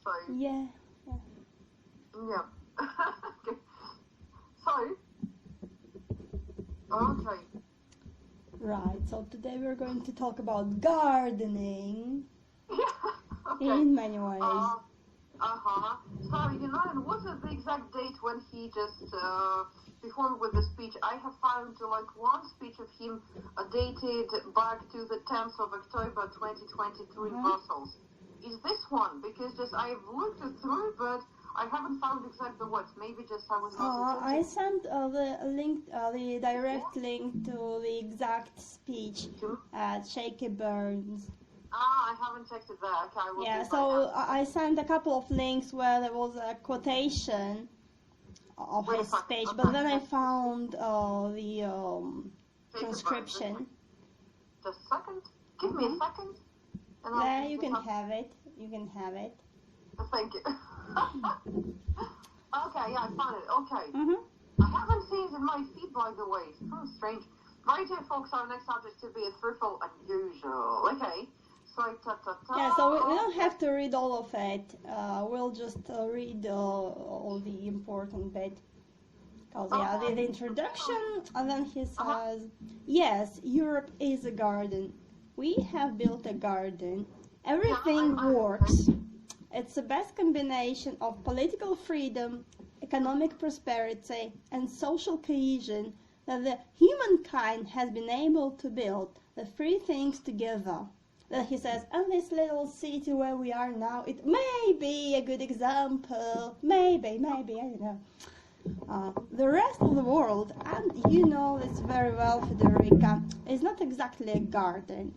So Yeah. yeah. Okay. So okay. Right. So today we're going to talk about gardening Yeah. Okay. in many ways. So, and what is the exact date when he just performed with the speech? I have found one speech of him dated back to the 10th of October 2023 in Brussels. Is this one? Because I've looked through, but I haven't found exact the words. Maybe just I was not I sent the link, the direct link to the exact speech at Shakeyburns. I haven't checked it there. Okay, I will. Yeah, so I sent a couple of links where there was a quotation of his speech, but then I found the transcription. Just a second. Give me a second. And there, you can have it. You can have it. Thank you. Okay, yeah, I found it. Okay. I haven't seen it in my feed, by the way. It's strange. Right here, folks, our next subject to be truthful and unusual. Okay. So, yeah, so we don't have to read all of it. We'll just read all the important bit. Because, yeah, the introduction, and then he says, yes, Europe is a garden. We have built a garden. Everything works. It's the best combination of political freedom, economic prosperity, and social cohesion that the humankind has been able to build the three things together. Then he says, and this little city where we are now, it may be a good example, maybe, I don't know. The rest of the world, and you know this very well, Federica, is not exactly a garden.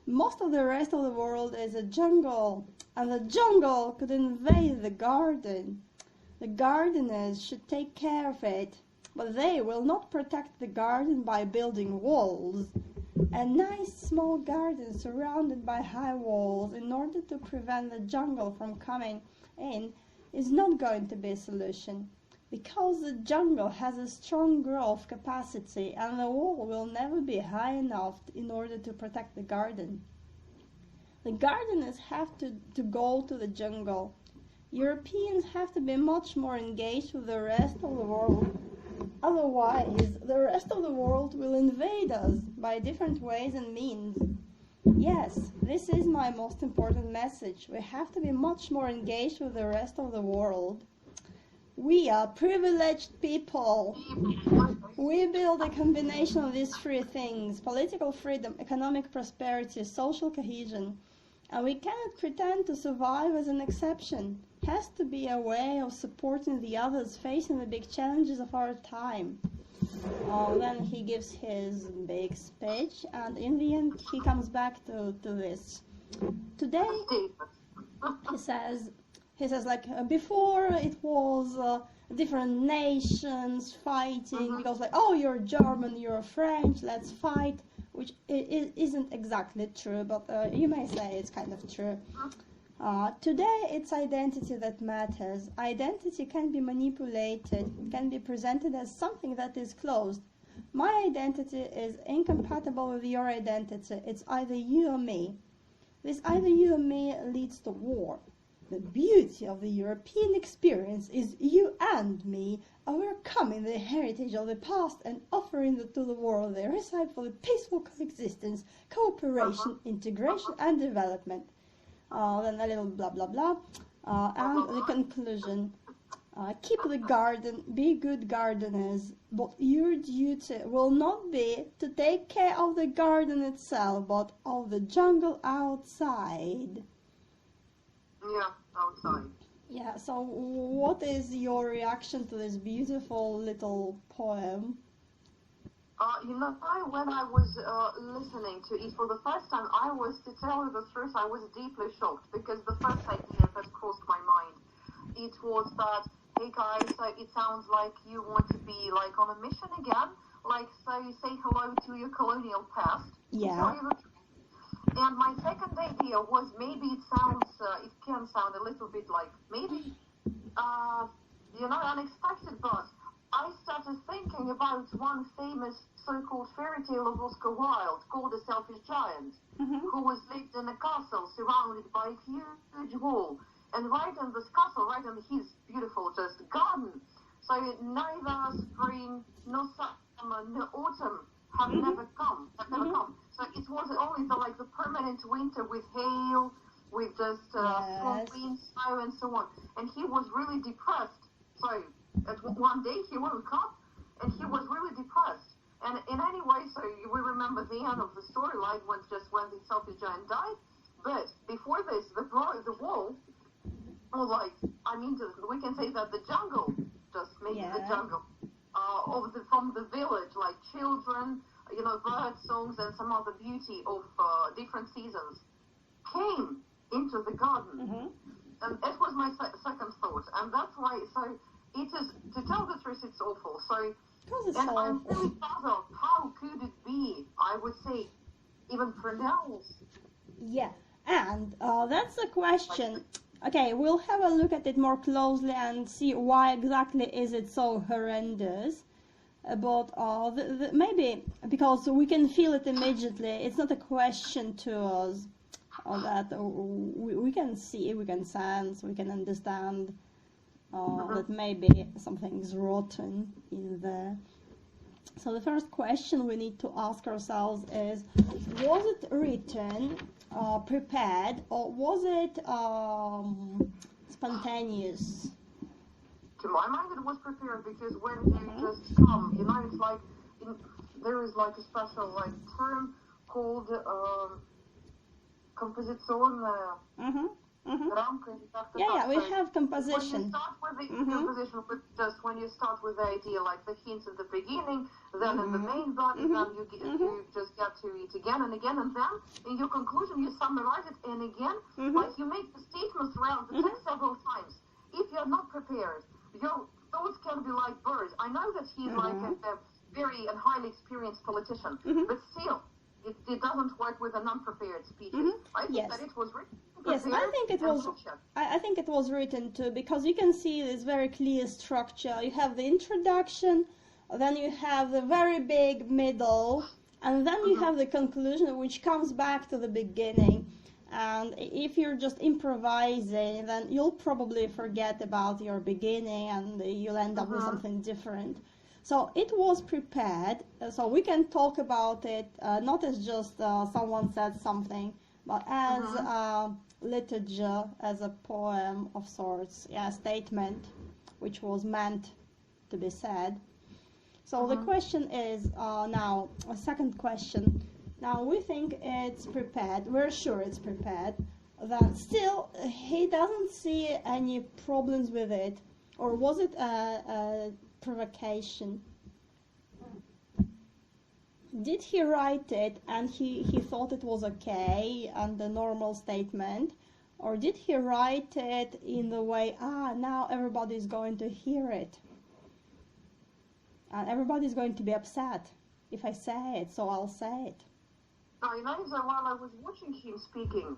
Most of the rest of the world is a jungle, and the jungle could invade the garden. The gardeners should take care of it, but they will not protect the garden by building walls. A nice small garden surrounded by high walls in order to prevent the jungle from coming in is not going to be a solution, because the jungle has a strong growth capacity and the wall will never be high enough in order to protect the garden. The gardeners have to go to the jungle. Europeans have to be much more engaged with the rest of the world. Otherwise, the rest of the world will invade us by different ways and means. Yes, this is my most important message. We have to be much more engaged with the rest of the world. We are privileged people. We build a combination of these three things: political freedom, economic prosperity, social cohesion. And we cannot pretend to survive as an exception. It has to be a way of supporting the others facing the big challenges of our time. Then he gives his big speech, and in the end he comes back to this. Today, he says before it was different nations fighting, because oh, you're German, you're French, let's fight, which isn't exactly true, but you may say it's kind of true. Today it's identity that matters. Identity can be manipulated, can be presented as something that is closed. My identity is incompatible with your identity. It's either you or me. This either you or me leads to war. The beauty of the European experience is you and me overcoming the heritage of the past and offering to the world the recipe for the peaceful coexistence, cooperation, integration and development. Then a little blah blah blah, and the conclusion. Keep the garden, be good gardeners, but your duty will not be to take care of the garden itself, but of the jungle outside. Yeah, outside. Yeah, so what is your reaction to this beautiful little poem? When I was listening to it for the first time, to tell you the truth, I was deeply shocked, because the first idea that crossed my mind, it was that, hey guys, it sounds like you want to be like on a mission again, like so you say hello to your colonial past. Yeah. And my second idea was maybe it can sound a little bit like maybe, unexpected, but I started thinking about one famous so-called fairy tale of Oscar Wilde called The Selfish Giant, who was lived in a castle surrounded by a huge wall. and right in this castle, right in his beautiful just garden. So neither spring, nor summer, nor autumn have never come. So it was only the permanent winter with hail, with just strong wind, snow, and so on. And he was really depressed. So one day he woke up, and he was really depressed. And in any way, so we remember the end of the storyline when the selfish giant died. But before this, the wall, we can say that the jungle, just maybe the jungle, from the village, like children, bird songs and some other beauty of different seasons, came into the garden. And that was my second thought. And that's why, so it is, to tell the truth, it's awful. So, and I'm really puzzled, how could it be, I would say, even pronounced? Yeah, and that's the question. Okay, we'll have a look at it more closely and see why exactly is it so horrendous. But maybe because we can feel it immediately, it's not a question to us that we can see, we can sense, we can understand that maybe something's rotten in there. So the first question we need to ask ourselves is, was it written, prepared, or was it spontaneous? To my mind, it was prepared, because when you just come, it's like, there is like a special term called composition. Yeah, we have composition. When you start with the composition, when you start with the idea, like the hints at the beginning, then in the main body, then you just get to it again and again, and then in your conclusion you summarize it, and again, like you make the statement throughout the text several times. If you're not prepared, your thoughts can be like birds. I know that he's like a very and highly experienced politician, but still, it doesn't work with an unprepared speeches. I think that it was written. Yes, I think it was. I think it was written too, because you can see this very clear structure. You have the introduction, then you have the very big middle, and then you have the conclusion, which comes back to the beginning. And if you're just improvising, then you'll probably forget about your beginning, and you'll end up with something different. So it was prepared, so we can talk about it not as just someone said something, but as literature, as a poem of sorts, a statement which was meant to be said. So the question is now, a second question. Now we think it's prepared, we're sure it's prepared, then still he doesn't see any problems with it, or was it a provocation? Did he write it and he thought it was okay and a normal statement, or did he write it in the way, now everybody's going to hear it and everybody's going to be upset if I say it, so I'll say it? While I was watching him speaking,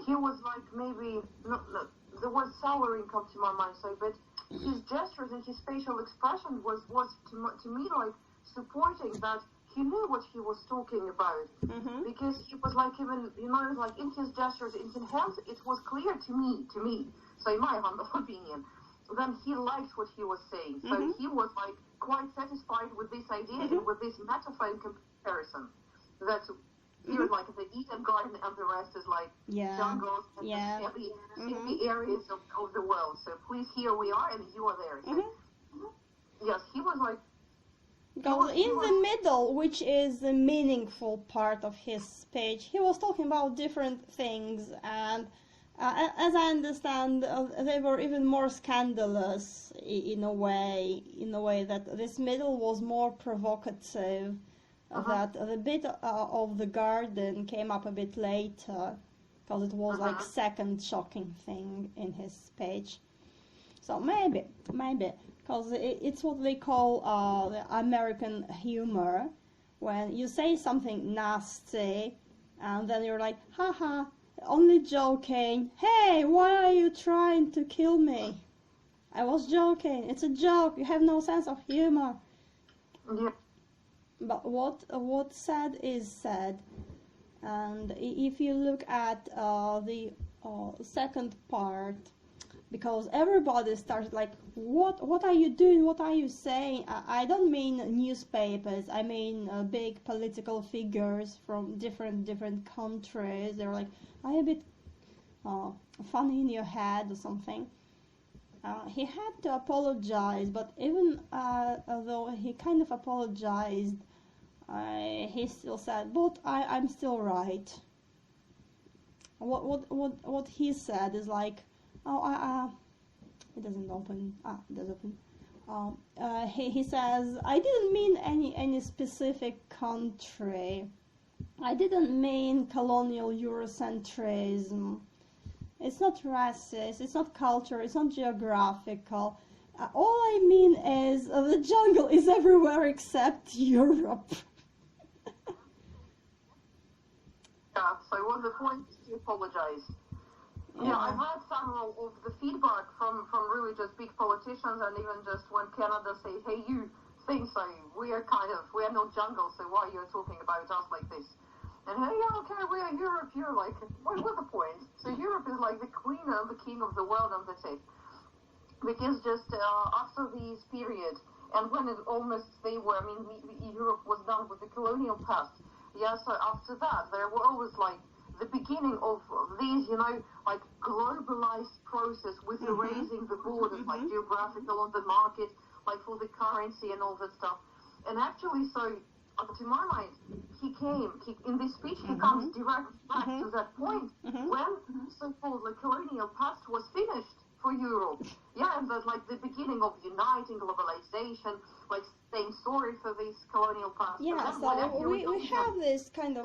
he was like maybe, the word souring come to my mind, but his gestures and his facial expression was to me like supporting that he knew what he was talking about, because he was like, even, like in his gestures, in his hands, it was clear to me, so in my humble opinion, then he liked what he was saying, so he was like quite satisfied with this idea and with this metaphor in comparison, that here is like the Eden Garden and the rest is like jungles and the sleepy areas of the world. So please, here we are and you are there. So, yes, he was like... Because in the middle, which is the meaningful part of his speech, he was talking about different things, and as I understand, they were even more scandalous in a way that this middle was more provocative. That the bit of the garden came up a bit later, because it was like second shocking thing in his speech. So maybe, because it's what they call the American humor, when you say something nasty, and then you're like, haha, only joking, hey, why are you trying to kill me? I was joking, it's a joke, you have no sense of humor. Yeah. But what said is said, and if you look at the second part, because everybody started like, what are you doing? What are you saying? I don't mean newspapers. I mean big political figures from different countries. They're like, are you a bit funny in your head or something? He had to apologize, but even though he kind of apologized, he still said, but I'm still right. What he said is like, oh, it doesn't open. It does open. He says, I didn't mean any specific country. I didn't mean colonial Eurocentrism. It's not racist, it's not culture, it's not geographical. All I mean is the jungle is everywhere except Europe. Yeah, so what's the point to apologize? Yeah, I've heard some of the feedback from really just big politicians, and even just when Canada say, hey, you think so, we are no jungle, so why are you talking about us like this? And hey, yeah, okay, we are Europe, you're like, what's the point? So Europe is like the queen and the king of the world, and that's it. Because just after this period, and when Europe was done with the colonial past, yeah, so after that, there were always like the beginning of these, like globalized process with erasing the borders, like geographical on the market, like for the currency and all that stuff. And actually, so to my mind, in this speech, he comes direct back to that point when so-called the colonial past was finished for Europe. Yeah, and that's like the beginning of uniting, globalization, like saying sorry for this colonial past. Yeah, so we have this kind of...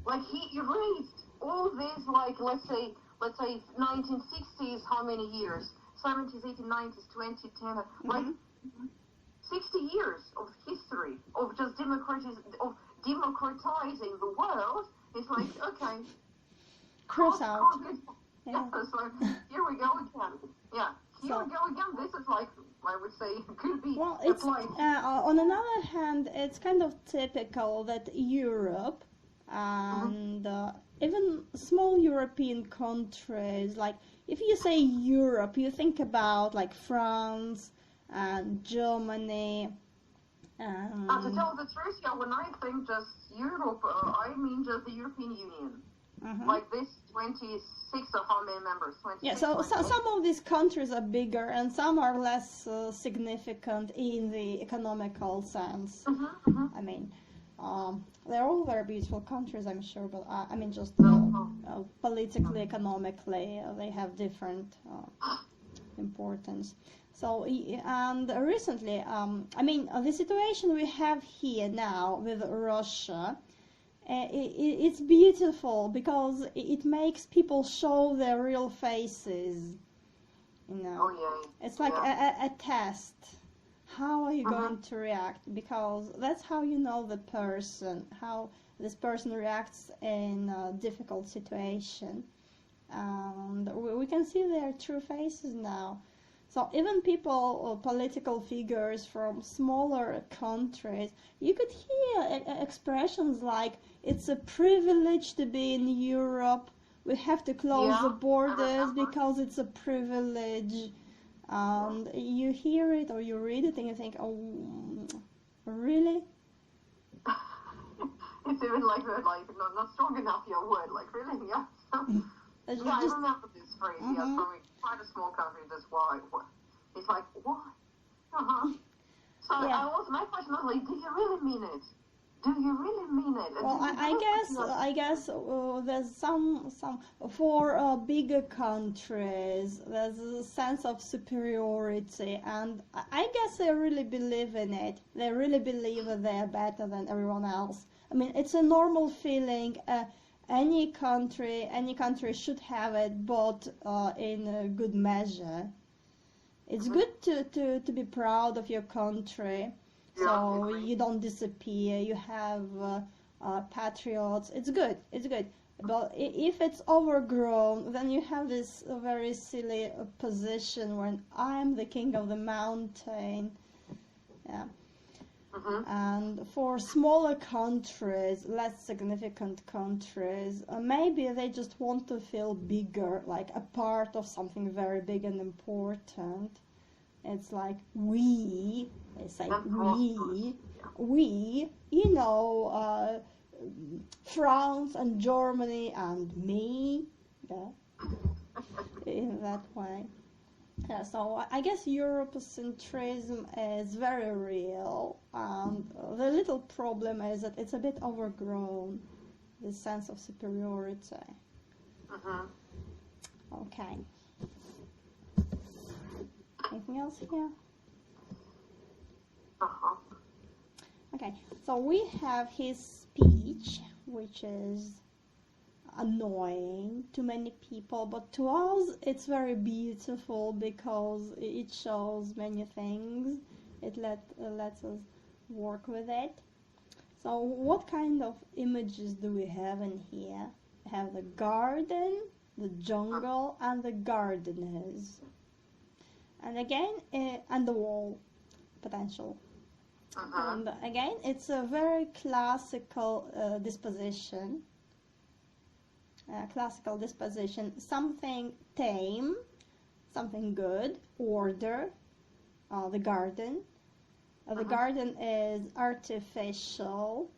Like he erased all these, like, let's say 1960s, how many years? 70s, 80s, 90s, 2010, like 60 years of history of just democratizing the world. It's like, okay, cross out. Yeah, so here we go again. Yeah, here we go again. This is like, I would say, could be applied. On another hand, it's kind of typical that Europe and even small European countries, like if you say Europe, you think about like France and Germany. To tell the truth, yeah, when I think just Europe, I mean just the European Union. Like this 26 or how many members? Yeah, so some of these countries are bigger and some are less significant in the economical sense. I mean, they're all very beautiful countries, I'm sure, but I mean just politically, economically, they have different importance. So, and recently, I mean, the situation we have here now with Russia, it's beautiful because it makes people show their real faces. It's like a test. How are you going to react? Because that's how you know the person, how this person reacts in a difficult situation. And we can see their true faces now. So even people, political figures from smaller countries, you could hear expressions like, it's a privilege to be in Europe, we have to close the borders because it's a privilege. And you hear it or you read it and you think, oh, really? It's even like not strong enough, your word, like really, yeah. I remember this phrase, from quite a small country, that's why. It's like, what? So my question was like, do you really mean it? Do you really mean it? Well, I guess there's some for bigger countries, there's a sense of superiority, and I guess they really believe in it. They really believe that they're better than everyone else. I mean, it's a normal feeling. Any country should have it, but in a good measure. It's good to be proud of your country, so you don't disappear. You have patriots. It's good. But if it's overgrown, then you have this very silly position when I'm the king of the mountain. Yeah. And for smaller countries, less significant countries, maybe they just want to feel bigger, like a part of something very big and important. It's like we, they say we, you know, France and Germany and me, yeah, in that way. Yeah, so I guess Eurocentrism is very real, and the little problem is that it's a bit overgrown, this sense of superiority. Okay. Anything else here? Okay, so we have his speech, which is annoying to many people, but to us it's very beautiful because it shows many things. It lets us work with it. So what kind of images do we have in here? We have the garden, the jungle, and the gardeners. And again, and the wall potential. And again, it's a very classical disposition. Classical disposition, something tame, something good, order, the garden. The garden is artificial,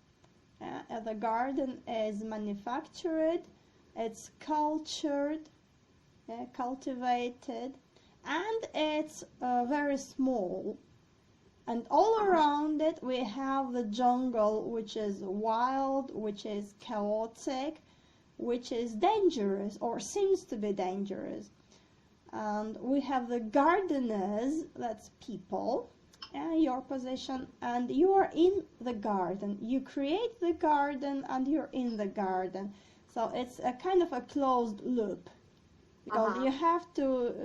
the garden is manufactured, it's cultured, cultivated, and it's very small. And all around it we have the jungle, which is wild, which is chaotic, which is dangerous or seems to be dangerous. And we have the gardeners, that's people, your position, and you are in the garden. You create the garden and you're in the garden. So it's a kind of a closed loop, because you have to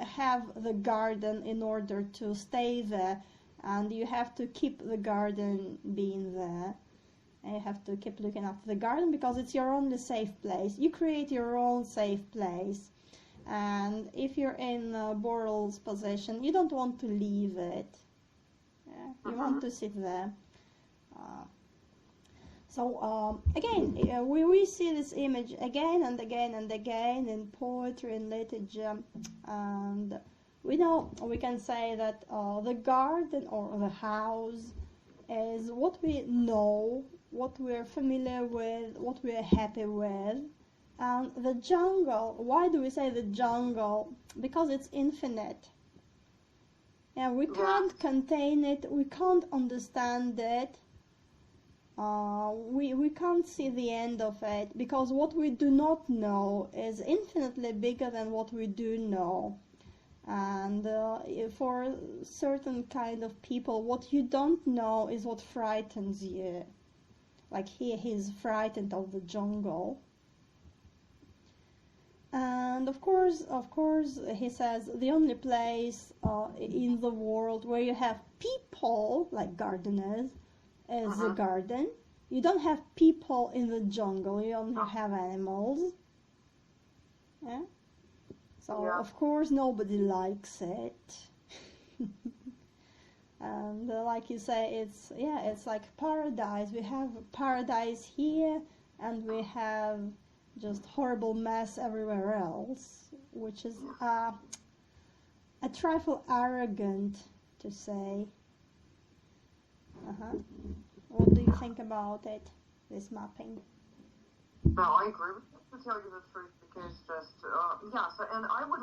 have the garden in order to stay there, and you have to keep the garden being there. And you have to keep looking after the garden because it's your only safe place. You create your own safe place. And if you're in Borrell's position, you don't want to leave it. You want to sit there. Again, we see this image again and again and again in poetry and literature. And we can say that the garden or the house is what we know, what we're familiar with, what we're happy with. And the jungle, why do we say the jungle? Because it's infinite. Yeah, we can't contain it, we can't understand it, we can't see the end of it, because what we do not know is infinitely bigger than what we do know. And for certain kind of people, what you don't know is what frightens you. Like he's frightened of the jungle. And of course, he says the only place in the world where you have people, like gardeners, is the garden. You don't have people in the jungle, you only have animals. Yeah? So, of course, nobody likes it. And like you say, it's like paradise. We have paradise here, and we have just horrible mess everywhere else, which is a trifle arrogant to say. What do you think about it, this mapping? No, I agree with you, to tell you the truth, because just, so, and I would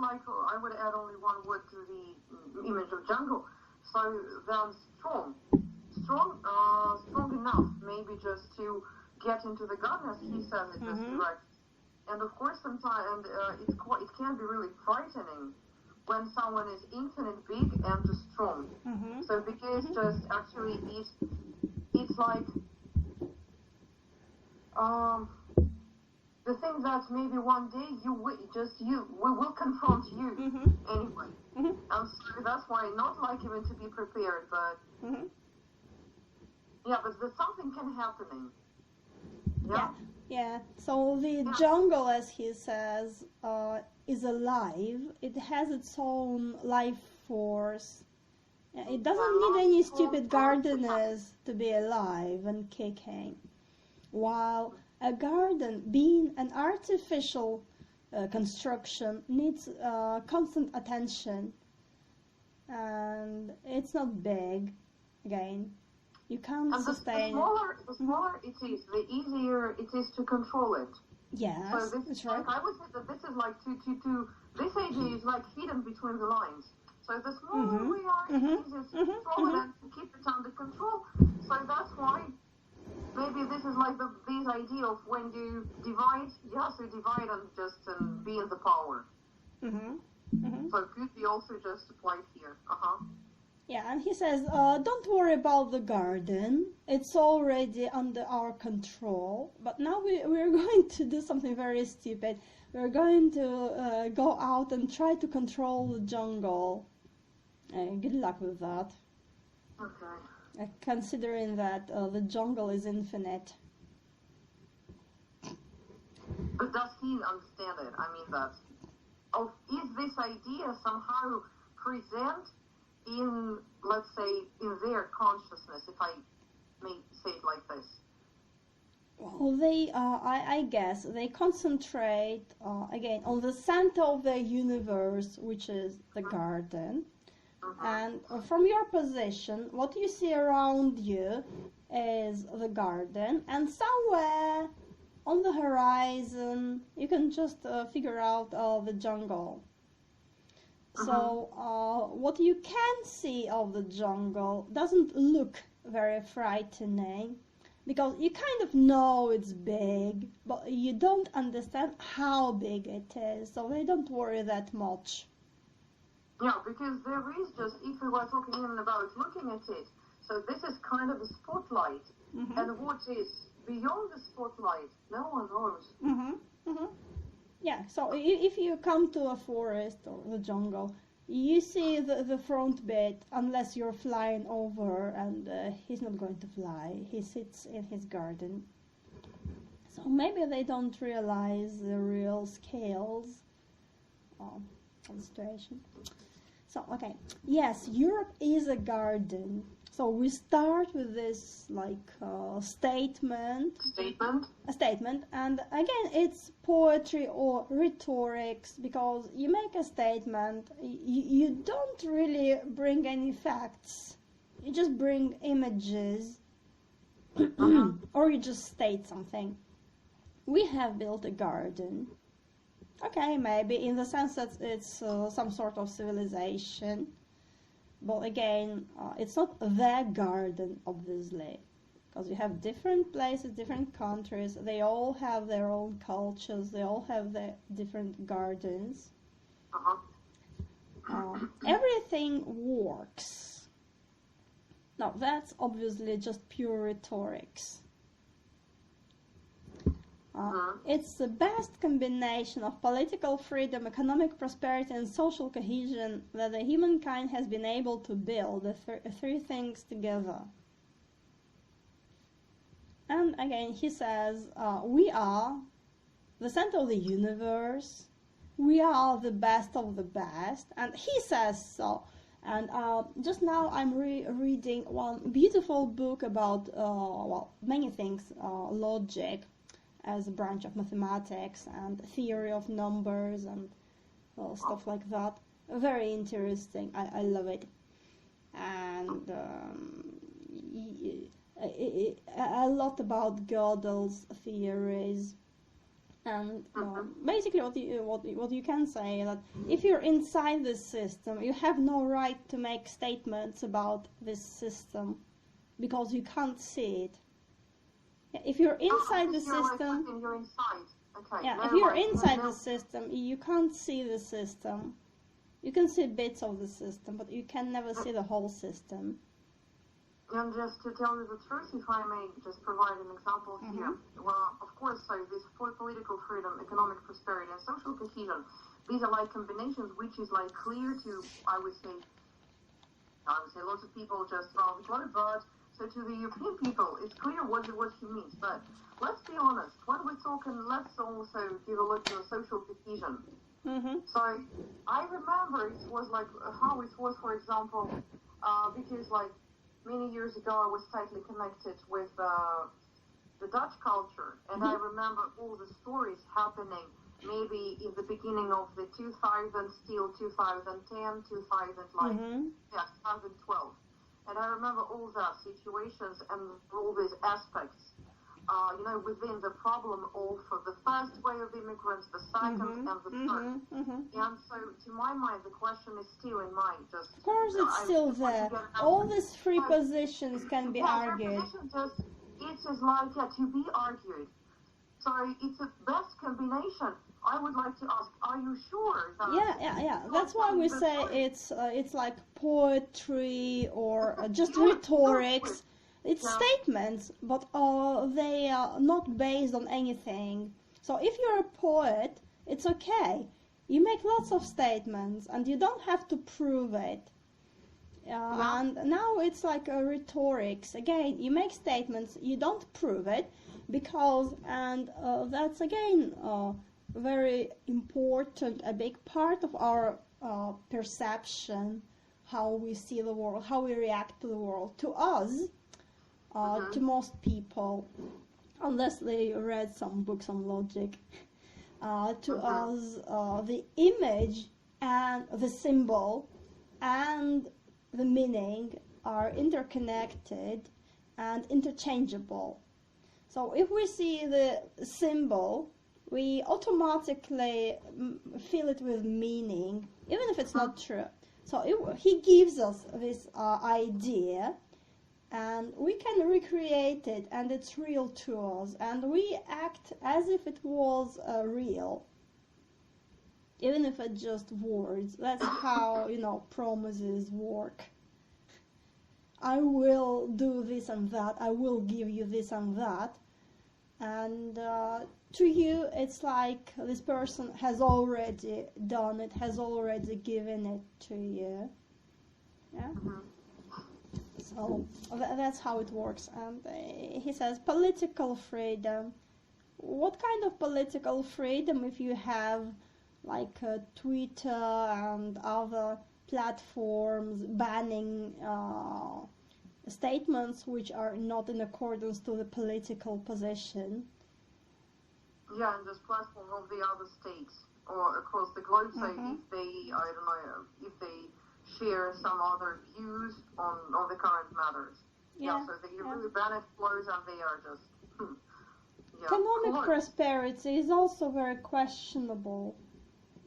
add only one word to the image of jungle. So then strong enough, maybe just to get into the garden, as he says it just right. And of course, sometimes it can be really frightening when someone is infinite big and just strong. So because just actually it's like the thing that maybe one day we will confront you anyway. And so that's why not like even to be prepared, but but something can happen. Yeah, so the jungle, as he says, is alive. It has its own life force. It doesn't need any stupid gardeners to be alive and kicking. While a garden, being an artificial construction, needs constant attention, and it's not big. Again, you can't sustain it. The smaller it is, the easier it is to control it. Yes, so that's right. I would say that this is like disagee is like hidden between the lines. So the smaller we are, it's easier to control it and to keep it under control. So that's why maybe this is like this idea of when you divide, you have to divide and just be in the power. So it could be also just applied here. Yeah, and he says, don't worry about the garden. It's already under our control. But now we're going to do something very stupid. We're going to go out and try to control the jungle. Good luck with that. Okay. Considering that the jungle is infinite. But does he understand it? I mean, that is this idea somehow present in, let's say, in their consciousness, if I may say it like this? Well, they, I guess, they concentrate, again, on the center of the universe, which is the garden. And from your position, what you see around you is the garden, and somewhere on the horizon, you can just figure out the jungle. So what you can see of the jungle doesn't look very frightening, because you kind of know it's big, but you don't understand how big it is, so they don't worry that much. Yeah, because there is just, if we were talking even about looking at it, so this is kind of a spotlight, and what is beyond the spotlight, no one knows. Yeah, so if you come to a forest or the jungle, you see the front bit, unless you're flying over, and he's not going to fly. He sits in his garden. So maybe they don't realize the real scales of the situation. So, okay, yes, Europe is a garden. So we start with this statement, and again it's poetry or rhetorics, because you make a statement, you don't really bring any facts, you just bring images, or you just state something. We have built a garden. Okay, maybe in the sense that it's some sort of civilization. But again, it's not the garden, obviously, because you have different places, different countries. They all have their own cultures. They all have their different gardens. Everything works. Now, that's obviously just pure rhetorics. It's the best combination of political freedom, economic prosperity, and social cohesion that the humankind has been able to build, the three things together. And again, he says, we are the center of the universe, we are the best of the best, and he says so. And just now I'm reading one beautiful book about, well, many things, logic, as a branch of mathematics and theory of numbers and stuff like that. Very interesting. I love it. And a lot about Gödel's theories. And basically what you can say that if you're inside this system, you have no right to make statements about this system, because you can't see it. If you're inside the system, if you're inside the system, you can't see the system. You can see bits of the system, but you can never see the whole system. And just to tell you the truth, if I may just provide an example here. Well, of course, so this for political freedom, economic prosperity, and social cohesion, these are like combinations which is like clear to, I would say lots of people just around the corner, but so to the European people, it's clear what he means. But let's be honest, when we're talking, let's also give a look to social cohesion. So I remember it was like how it was, for example, because like many years ago I was tightly connected with the Dutch culture, and I remember all the stories happening maybe in the beginning of the 2000s till 2010, 2012. And I remember all the situations and all these aspects, within the problem of the first wave of immigrants, the second, and the third. And so, to my mind, the question is still in mind. Just of course, it's still there. All these three positions can be argued. It is like to be argued. So it's a best combination. I would like to ask: are you sure? Yeah. That's why we say it's like poetry or just rhetorics. It's statements, but they are not based on anything. So if you're a poet, it's okay. You make lots of statements, and you don't have to prove it. And now it's like a rhetorics. Again, you make statements, you don't prove it, because, and that's again very important, a big part of our perception, how we see the world, how we react to the world. To us, to most people, unless they read some books on logic, to us, the image and the symbol and the meaning are interconnected and interchangeable. So if we see the symbol, we automatically fill it with meaning, even if it's not true. So he gives us this idea, and we can recreate it, and it's real to us, and we act as if it was real, even if it's just words. That's how, promises work. I will do this and that, I will give you this and that, and to you it's like this person has already done it, has already given it to you. Yeah? So that's how it works. And he says political freedom. What kind of political freedom if you have like Twitter and other platforms banning statements which are not in accordance to the political position? Yeah, and this platform of the other states or across the globe, say if they, I don't know, if they share some other views on the current matters. So they really ban it, flows, and they are just economic prosperity is also very questionable.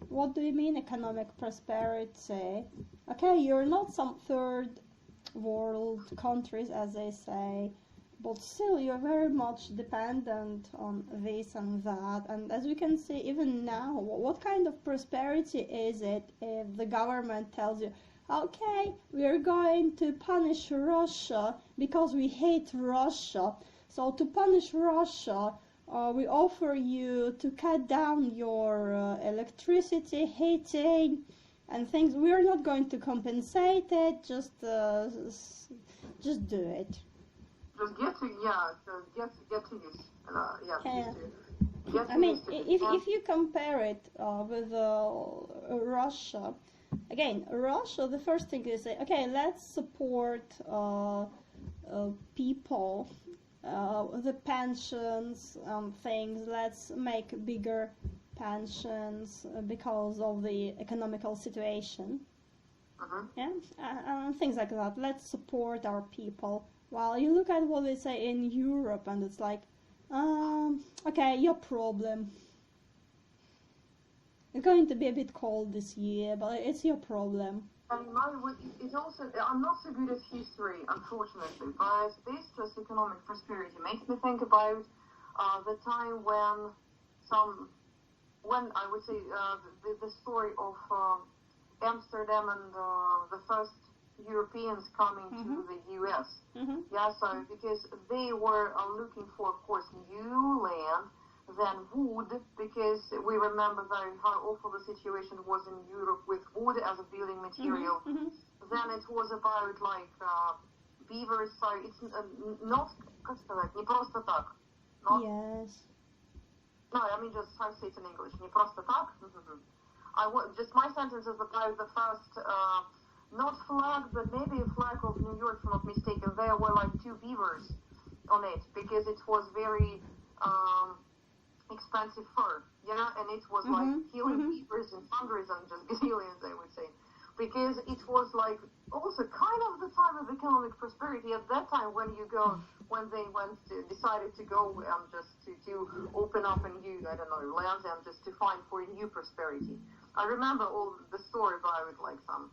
What do you mean economic prosperity? Okay, you're not some third world countries, as they say, but still you're very much dependent on this and that. And as we can see even now, what kind of prosperity is it if the government tells you, okay, we are going to punish Russia because we hate Russia, so to punish Russia we offer you to cut down your electricity, heating and things. We are not going to compensate it, just do it. Just get to this. I mean, if you compare it with Russia, again, Russia, the first thing is say, okay, let's support people, the pensions things. Let's make bigger pensions because of the economical situation. And things like that. Let's support our people. While you look at what they say in Europe, and it's like, okay, your problem. It's going to be a bit cold this year, but it's your problem. And it's also, I'm not so good at history, unfortunately, but this just economic prosperity makes me think about the time when I would say the story of Amsterdam and the first Europeans coming to the U.S. So because they were looking for, of course, new land than wood, because we remember how awful the situation was in Europe with wood as a building material. Then it was about like beavers, so it's not, как сказать, не просто так. Yes. No, I mean just how to say it in English. Не просто так. Just my sentence is about the first not flag, but maybe a flag of New York, if I'm not mistaken. There were like 2 beavers on it because it was very expensive fur, and it was like killing beavers and fungus and just gazillions, I would say, because it was like also kind of the time of economic prosperity at that time when they decided to go just to open up a new, I don't know, lands and just to find for a new prosperity. I remember all the story about it, like some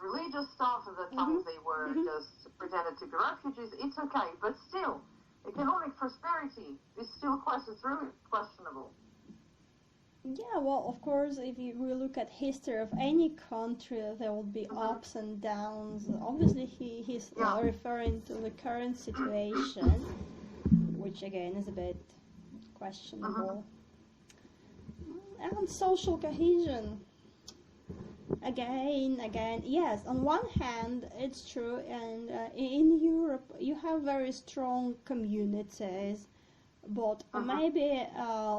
religious stuff at the time they were just pretended to be refugees. It's okay, but still, economic prosperity is still it's really questionable. Yeah, well, of course, if we look at history of any country, there will be ups and downs. Obviously, he's referring to the current situation, which again is a bit questionable. And social cohesion. Again, yes, on one hand, it's true, and in Europe, you have very strong communities, but maybe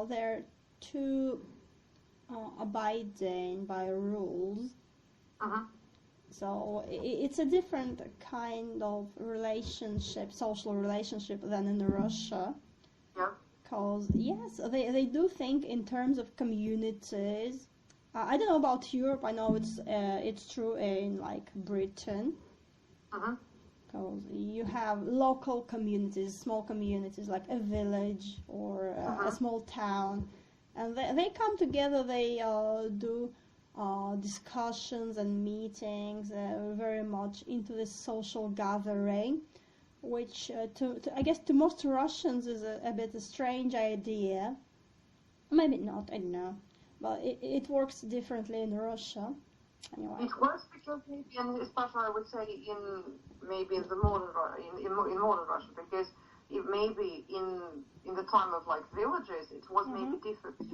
they're too abiding by rules. So it's a different kind of relationship, social relationship, than in Russia. Because, yes, they do think in terms of communities. I don't know about Europe. I know it's true in like Britain. Because you have local communities, small communities, like a village or a small town, and they come together. They do discussions and meetings, very much into this social gathering, which I guess to most Russians is a bit a strange idea. Maybe not, I don't know. But it works differently in Russia. Anyway. It works because maybe, and especially I would say in the modern in modern Russia, because it maybe in the time of like villages, it was maybe differently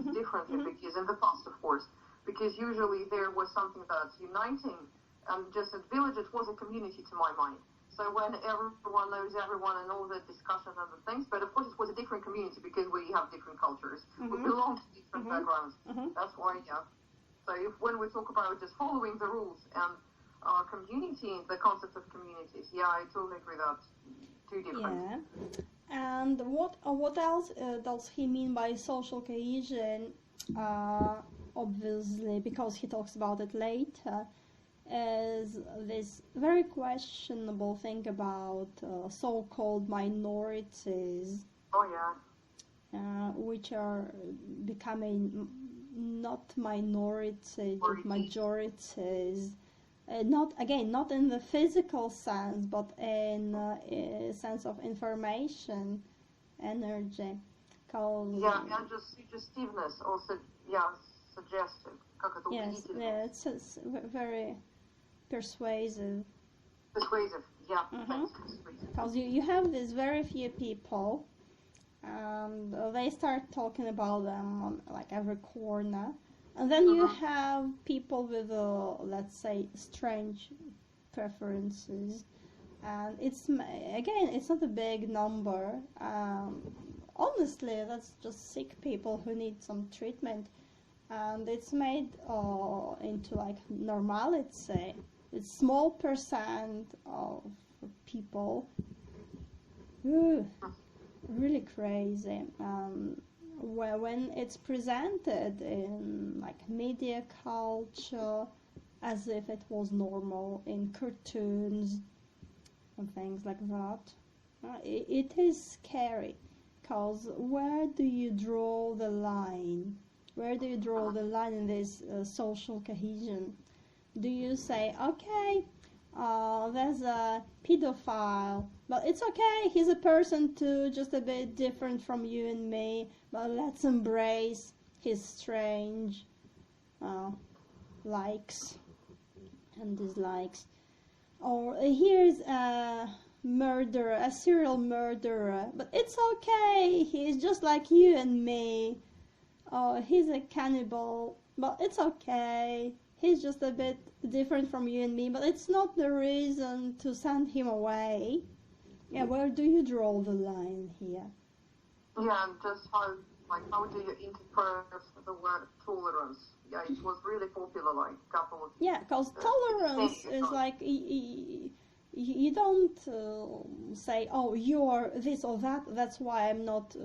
because in the past, of course, because usually there was something that's uniting, and just a village, it was a community to my mind. So when everyone knows everyone and all the discussions and the things, but of course it was a different community because we have different cultures. We belong to different backgrounds. That's why, So when we talk about just following the rules and community, the concept of communities, I totally agree that two different. Yeah. And what else does he mean by social cohesion? Obviously, because he talks about it later, is this very questionable thing about so-called minorities. Which are becoming not minorities, but majorities. Not in the physical sense, but in a sense of information, energy. And just suggestiveness, also, suggestive. Yes, it's very persuasive. Because you have these very few people, and they start talking about them on like every corner, and then you have people with let's say strange preferences, and it's not a big number. Honestly, that's just sick people who need some treatment, and it's made into like normality. It's small percent of people. Really crazy. When it's presented in like media culture as if it was normal in cartoons and things like that, it is scary. Because where do you draw the line? Where do you draw the line in this social cohesion? Do you say, okay, there's a pedophile, but it's okay, he's a person too, just a bit different from you and me, but let's embrace his strange likes and dislikes. Or here's a murderer, a serial murderer, but it's okay, he's just like you and me. He's a cannibal, but it's okay, he's just a bit different from you and me, but it's not the reason to send him away. Where do you draw the line here? And just how do you interpret the word tolerance? yeah, it was really popular, like a couple of Yeah, because tolerance is like you don't say, oh, you're this or that, that's why I'm not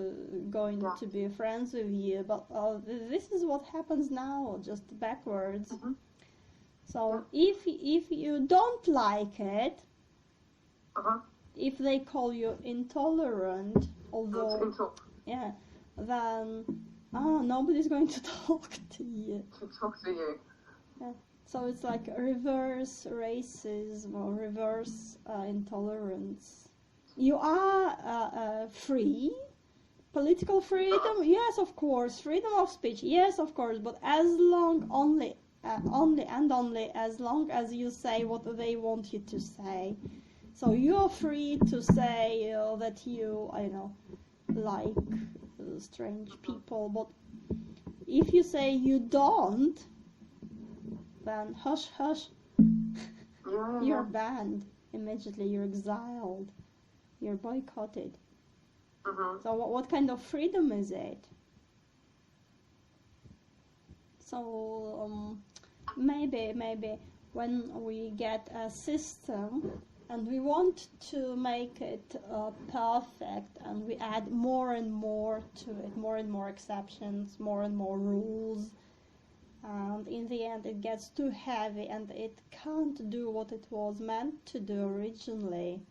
going to be friends with you, but this is what happens now, just backwards. So if you don't like it, if they call you intolerant, although, yeah, then nobody's going to talk to you. Yeah. So it's like reverse racism or reverse intolerance. You are free, political freedom, yes, of course, freedom of speech, yes, of course, but as long only as long as you say what they want you to say. So you're free to say that you, I know, like strange people, but if you say you don't, then hush hush, you're banned immediately, you're exiled, you're boycotted. So what kind of freedom is it? So maybe when we get a system and we want to make it perfect, and we add more and more to it, more and more exceptions, more and more rules, and in the end it gets too heavy and it can't do what it was meant to do originally.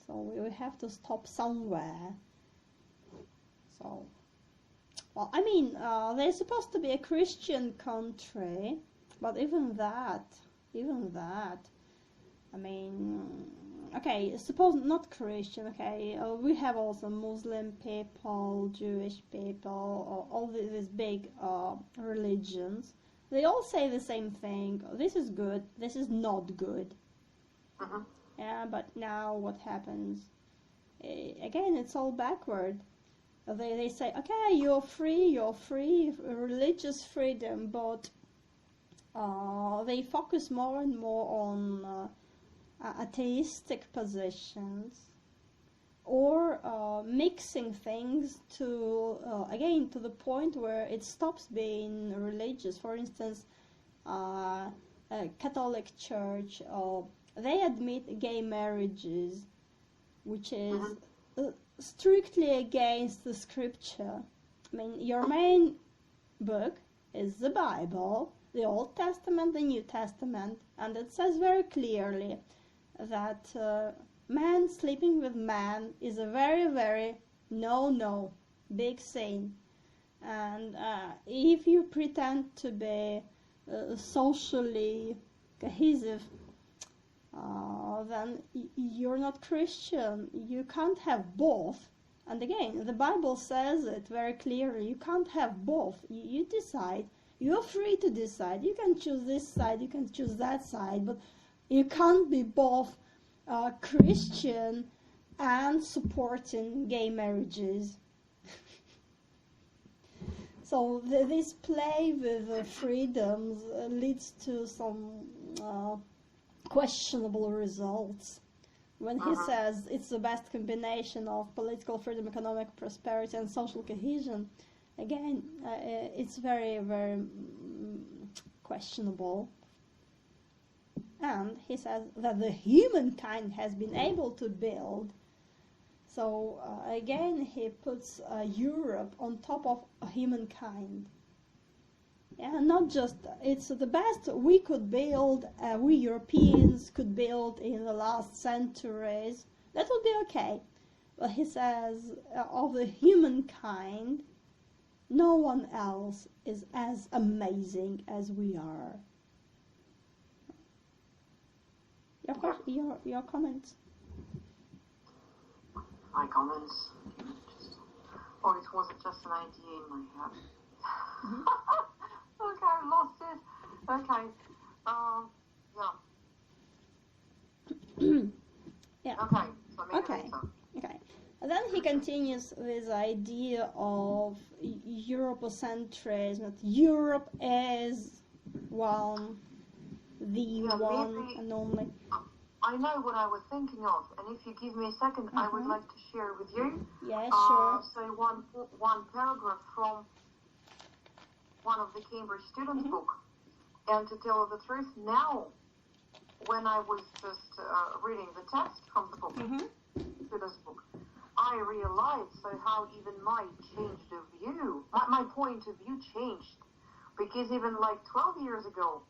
So we have to stop somewhere. So, well, I mean, they're supposed to be a Christian country, but even that, I mean, okay, suppose not Christian, okay, we have also Muslim people, Jewish people, all these big religions. They all say the same thing: this is good, this is not good. Yeah, but now what happens? Again, it's all backward. They say, okay, you're free, religious freedom, but they focus more and more on atheistic positions, or mixing things to, again, to the point where it stops being religious. For instance, Catholic Church, they admit gay marriages, which is strictly against the scripture. I mean, your main book is the Bible, the Old Testament, the New Testament, and it says very clearly that man sleeping with man is a very, very no, big sin. And if you pretend to be socially cohesive, then you're not Christian. You can't have both. And again, the Bible says it very clearly. You can't have both. You decide. You're free to decide. You can choose this side, you can choose that side, but you can't be both Christian and supporting gay marriages. So this play with freedoms leads to some questionable results. When he says it's the best combination of political freedom, economic prosperity, and social cohesion, again, it's very, very questionable. And he says that the humankind has been able to build. So again, he puts Europe on top of humankind. Yeah, not just, it's the best we could build, we Europeans could build in the last centuries. That would be okay. But he says, of the humankind, no one else is as amazing as we are. Your comments? My comments? Or it wasn't just an idea in my head. Okay, I lost it. Okay. Yeah. Okay, so maybe Okay. later. Okay. And then he continues this idea of Europocentrism, that Europe is one, the one maybe, and only. I know what I was thinking of, and if you give me a second, I would like to share with you. Yeah, sure. Say one paragraph from one of the Cambridge students' book. And to tell you the truth, now, when I was just reading the text from the book, student's book, I realized how even my changed of view, my point of view changed. Because even like 12 years ago,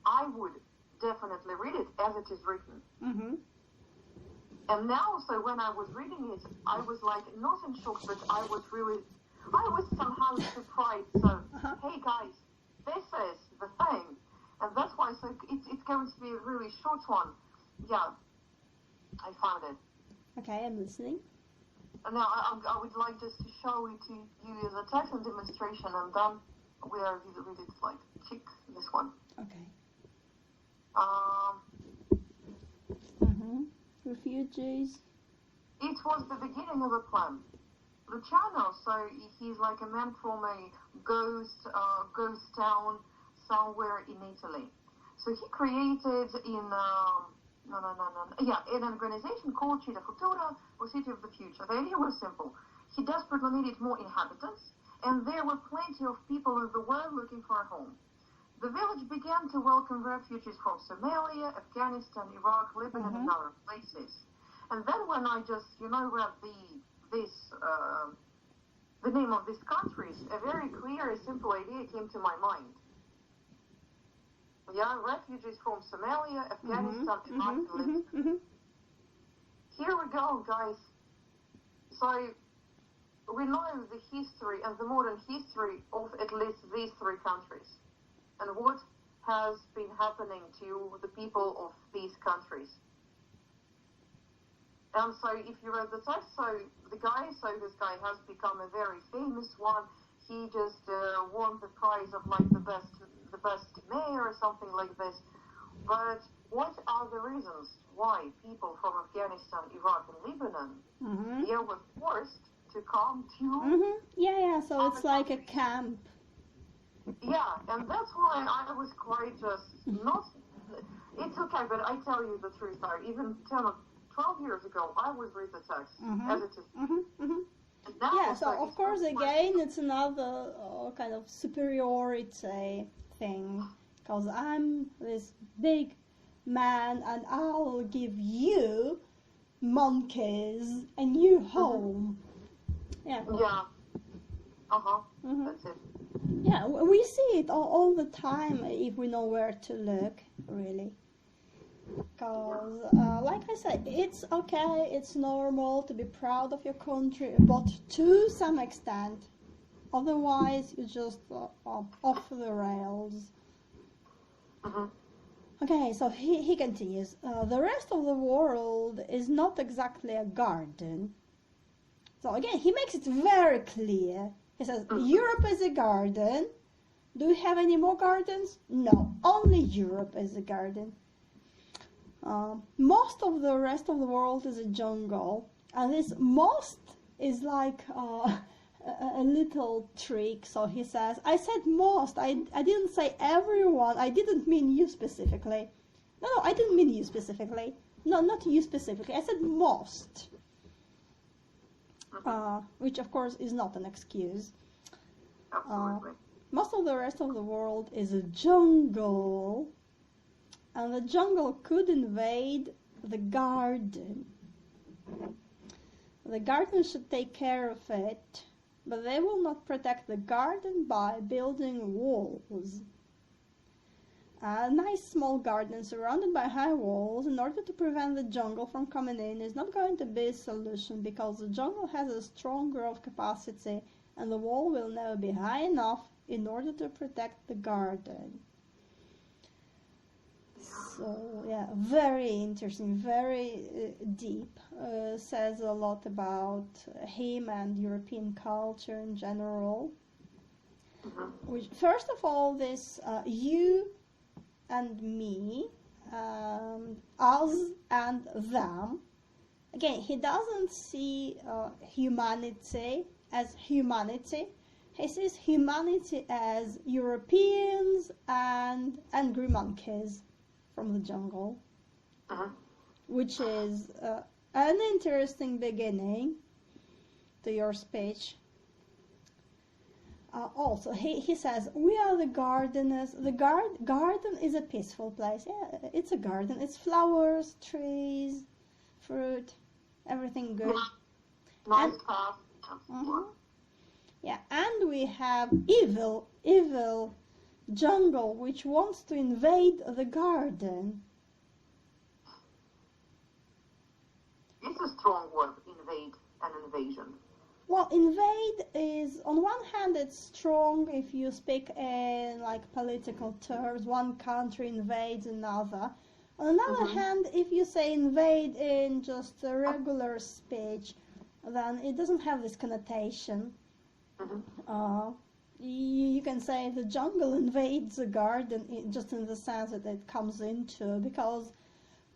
I would definitely read it as it is written. And now, so when I was reading it, I was like not in shock, but I was somehow surprised. So, hey guys, this is the thing. And that's why, so it's going to be a really short one. Yeah, I found it. Okay, I'm listening. And now I would like just to show it to you as a text and demonstration, and then we are read it like check this one. Okay. Refugees. It was the beginning of a plan. The channel, so he's like a man from a ghost town somewhere in Italy. So he created in an organization called Città Futura, or City of the Future. The idea was simple. He desperately needed more inhabitants, and there were plenty of people in the world looking for a home. The village began to welcome refugees from Somalia, Afghanistan, Iraq, Lebanon, and other places. And then when I just, read the name of these countries, a very clear, simple idea came to my mind. Yeah, refugees from Somalia, Afghanistan, Iraq, and Lebanon. Here we go, guys. So we know the history and the modern history of at least these three countries, and what has been happening to the people of these countries. And so if you read the text, so this guy has become a very famous one. He just won the prize of like the best mayor or something like this. But what are the reasons why people from Afghanistan, Iraq, and Lebanon they were forced to come to? Yeah, so it's like a camp. Yeah, and that's why I was quite just not. It's okay, but I tell you the truth. Even 10 or 12 years ago, I would read the text as it is. Now, yeah, so of course, again, it's another kind of superiority thing, because I'm this big man and I'll give you monkeys a new home. Yeah. Yeah. That's it. Yeah, we see it all the time if we know where to look, really. Because, like I said, it's okay, it's normal to be proud of your country, but to some extent. Otherwise, you're just off the rails. Okay, so he continues. The rest of the world is not exactly a garden. So again, he makes it very clear. He says, Europe is a garden. Do we have any more gardens? No, only Europe is a garden. Most of the rest of the world is a jungle. And this most is like a little trick. So he says, I said most. I didn't say everyone. I didn't mean you specifically. No, I didn't mean you specifically. No, not you specifically. I said most. Which of course is not an excuse. Most of the rest of the world is a jungle, and the jungle could invade the garden. The garden should take care of it, but they will not protect the garden by building walls. A nice small garden surrounded by high walls in order to prevent the jungle from coming in is not going to be a solution, because the jungle has a strong growth capacity and the wall will never be high enough in order to protect the garden. So yeah, very interesting, very deep. Says a lot about him and European culture in general. Which, first of all, this you and me, us and them. Again, he doesn't see humanity as humanity. He sees humanity as Europeans and angry monkeys from the jungle, which is an interesting beginning to your speech. Also, he says, we are the gardeners. The garden is a peaceful place. Yeah, it's a garden. It's flowers, trees, fruit, everything good. Nice path. Yeah, and we have evil jungle which wants to invade the garden. It's a strong word, invade, an invasion. Well, invade is, on one hand, it's strong if you speak in like political terms. One country invades another. On another hand, if you say invade in just a regular speech, then it doesn't have this connotation. You can say the jungle invades the garden just in the sense that it comes into, because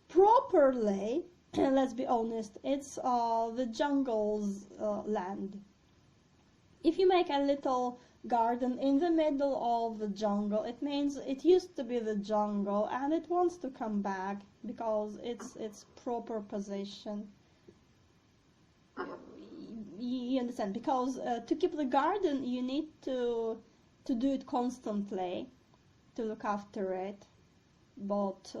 properly, let's be honest, it's the jungle's land. If you make a little garden in the middle of the jungle, it means it used to be the jungle and it wants to come back because it's its proper position. You understand? Because to keep the garden, you need to do it constantly, to look after it. But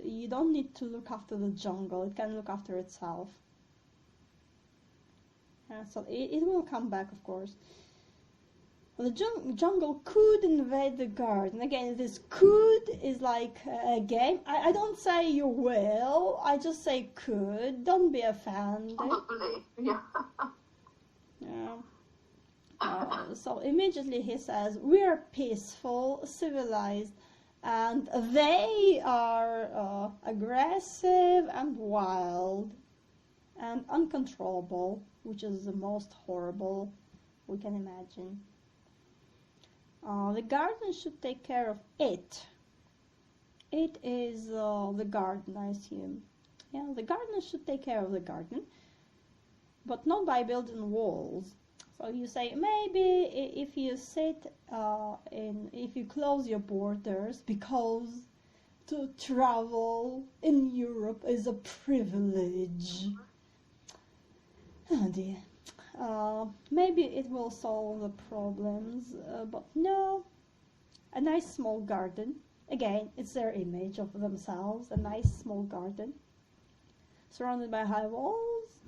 you don't need to look after the jungle. It can look after itself. So it will come back, of course. The jungle could invade the garden. Again, this could is like a game. I don't say you will. I just say could. Don't be offended. Probably, yeah. So immediately he says, we are peaceful, civilized, and they are aggressive and wild and uncontrollable, which is the most horrible we can imagine. The garden should take care of it. It is the garden, I assume. Yeah, the gardener should take care of the garden, but not by building walls. So you say, maybe if you if you close your borders, because to travel in Europe is a privilege. Oh dear. Maybe it will solve the problems, but no. A nice small garden. Again, it's their image of themselves, a nice small garden surrounded by high walls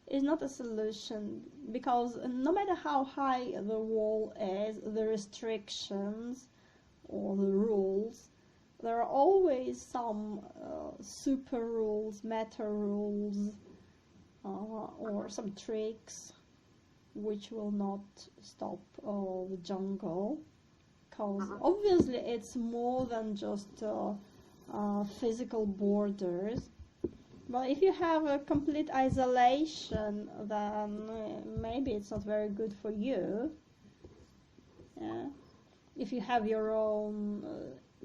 is not a solution, because no matter how high the wall is, the restrictions or the rules, there are always some super rules, meta rules, or some tricks which will not stop the jungle, because obviously it's more than just physical borders. But if you have a complete isolation, then maybe it's not very good for you. Yeah. If you have your own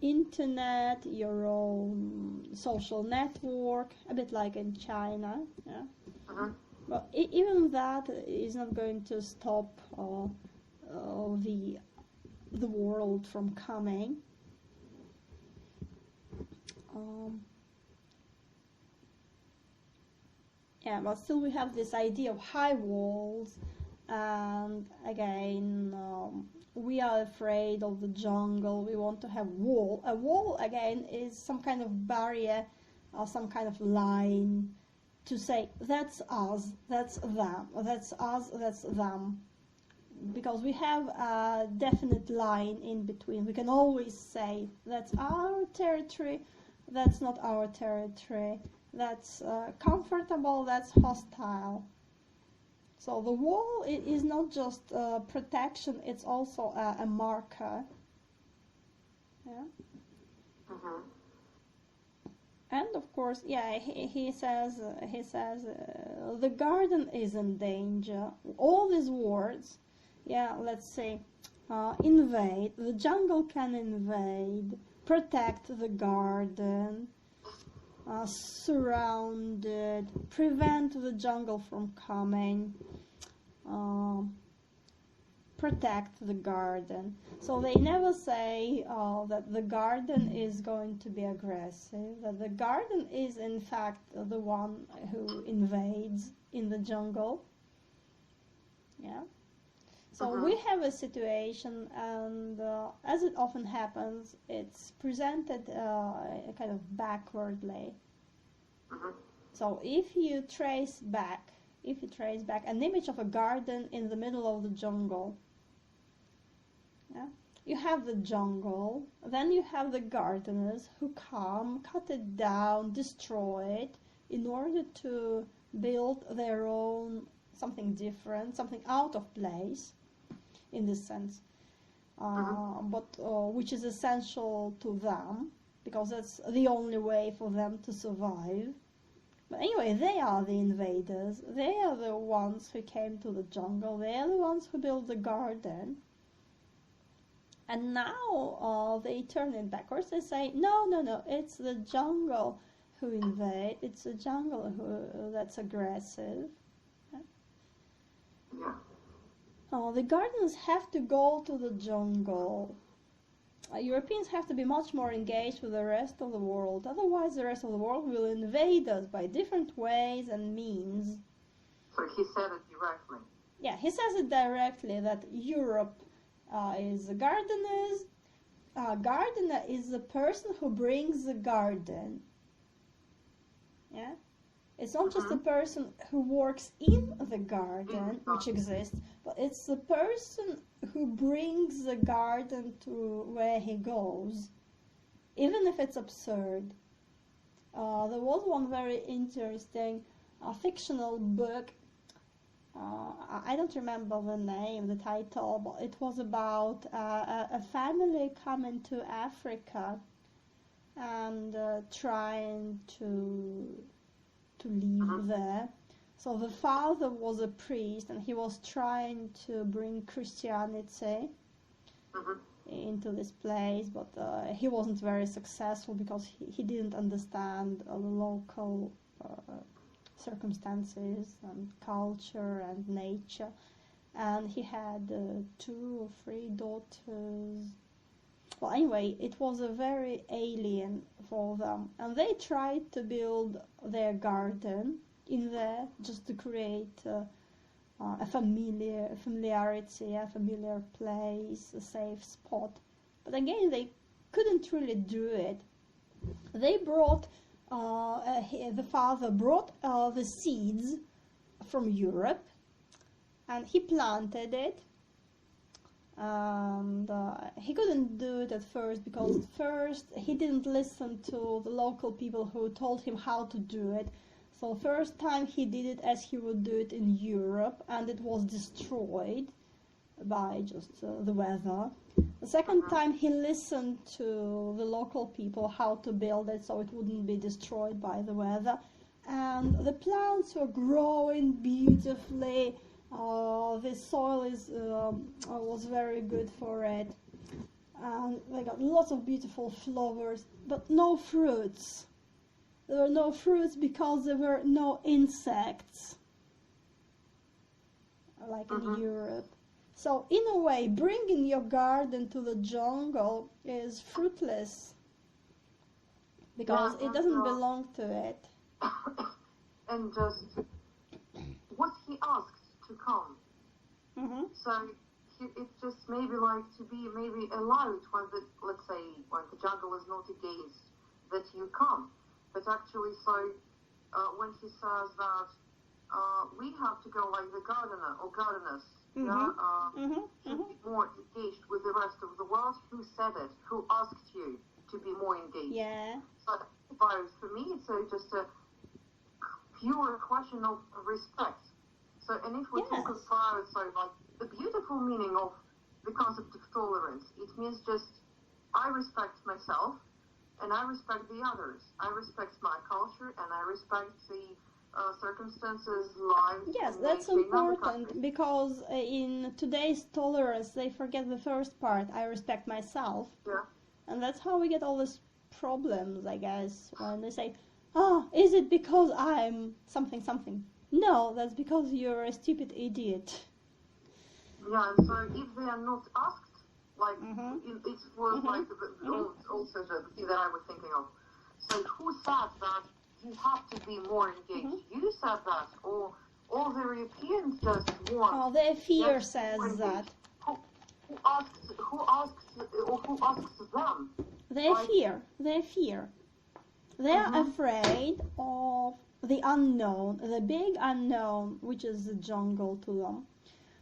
internet, your own social network, a bit like in China. Yeah. But even that is not going to stop the world from coming. Yeah, but still we have this idea of high walls, and again, we are afraid of the jungle. We want to have wall. A wall, again, is some kind of barrier or some kind of line to say, that's us, that's them, that's us, that's them. Because we have a definite line in between. We can always say, that's our territory, that's not our territory. That's comfortable, that's hostile. So the wall is not just protection, it's also a marker. Yeah. And of course, yeah, he says the garden is in danger. All these words, yeah, let's say invade, the jungle can invade, protect the garden, surrounded, prevent the jungle from coming, protect the garden. So they never say that the garden is going to be aggressive, that the garden is in fact the one who invades in the jungle. Yeah. So we have a situation, and as it often happens, it's presented kind of backwardly. So if you trace back an image of a garden in the middle of the jungle, yeah, you have the jungle, then you have the gardeners who come, cut it down, destroy it in order to build their own something different, something out of place in this sense, but which is essential to them because that's the only way for them to survive. But anyway, they are the invaders. They are the ones who came to the jungle. They are the ones who built the garden. And now they turn it backwards. They say, no, it's the jungle who invade. It's the jungle that's aggressive. Yeah. The gardeners have to go to the jungle. Europeans have to be much more engaged with the rest of the world. Otherwise, the rest of the world will invade us by different ways and means. So he said it directly. Yeah, he says it directly that Europe is the gardeners. Gardener is the person who brings the garden. Yeah? It's not just the person who works in the garden, which exists, but it's the person who brings the garden to where he goes, even if it's absurd. There was one very interesting fictional book. I don't remember the name, the title, but it was about a family coming to Africa and trying to live there. So the father was a priest and he was trying to bring Christianity into this place, but he wasn't very successful because he didn't understand the local circumstances and culture and nature, and he had 2 or 3 daughters. Well, anyway, it was a very alien for them, and they tried to build their garden in there just to create a familiarity, a familiar place, a safe spot. But again, they couldn't really do it. They brought, the father brought the seeds from Europe, and he planted it. And he couldn't do it at first because first he didn't listen to the local people who told him how to do it. So first time he did it as he would do it in Europe, and it was destroyed by just the weather. The second time he listened to the local people how to build it so it wouldn't be destroyed by the weather, and the plants were growing beautifully. The soil was very good for it, and they got lots of beautiful flowers, but no fruits. There were no fruits because there were no insects, like in Europe. So in a way, bringing your garden to the jungle is fruitless because it doesn't belong to it. And just what he asked to come. So it's just maybe like to be maybe allowed when let's say when the jungle is not against that you come, but actually so when he says that we have to go like the gardener or gardeners, should be more engaged with the rest of the world. Who said it? Who asked you to be more engaged? Yeah. So for me, it's just a pure question of respect. So, and if we talk about like the beautiful meaning of the concept of tolerance, it means just I respect myself and I respect the others. I respect my culture and I respect the circumstances, lives. Yes, that's important because in today's tolerance they forget the first part, I respect myself. Yeah. And that's how we get all these problems, I guess, when they say, is it because I'm something something? No, that's because you're a stupid idiot. Yeah, and so if they are not asked, like, it was like also the thing that I was thinking of. So who said that you have to be more engaged? You said that, or all the Europeans just want. Oh, their fear says that. Who asks them? Their fear. They're afraid of the unknown, the big unknown, which is the jungle to them.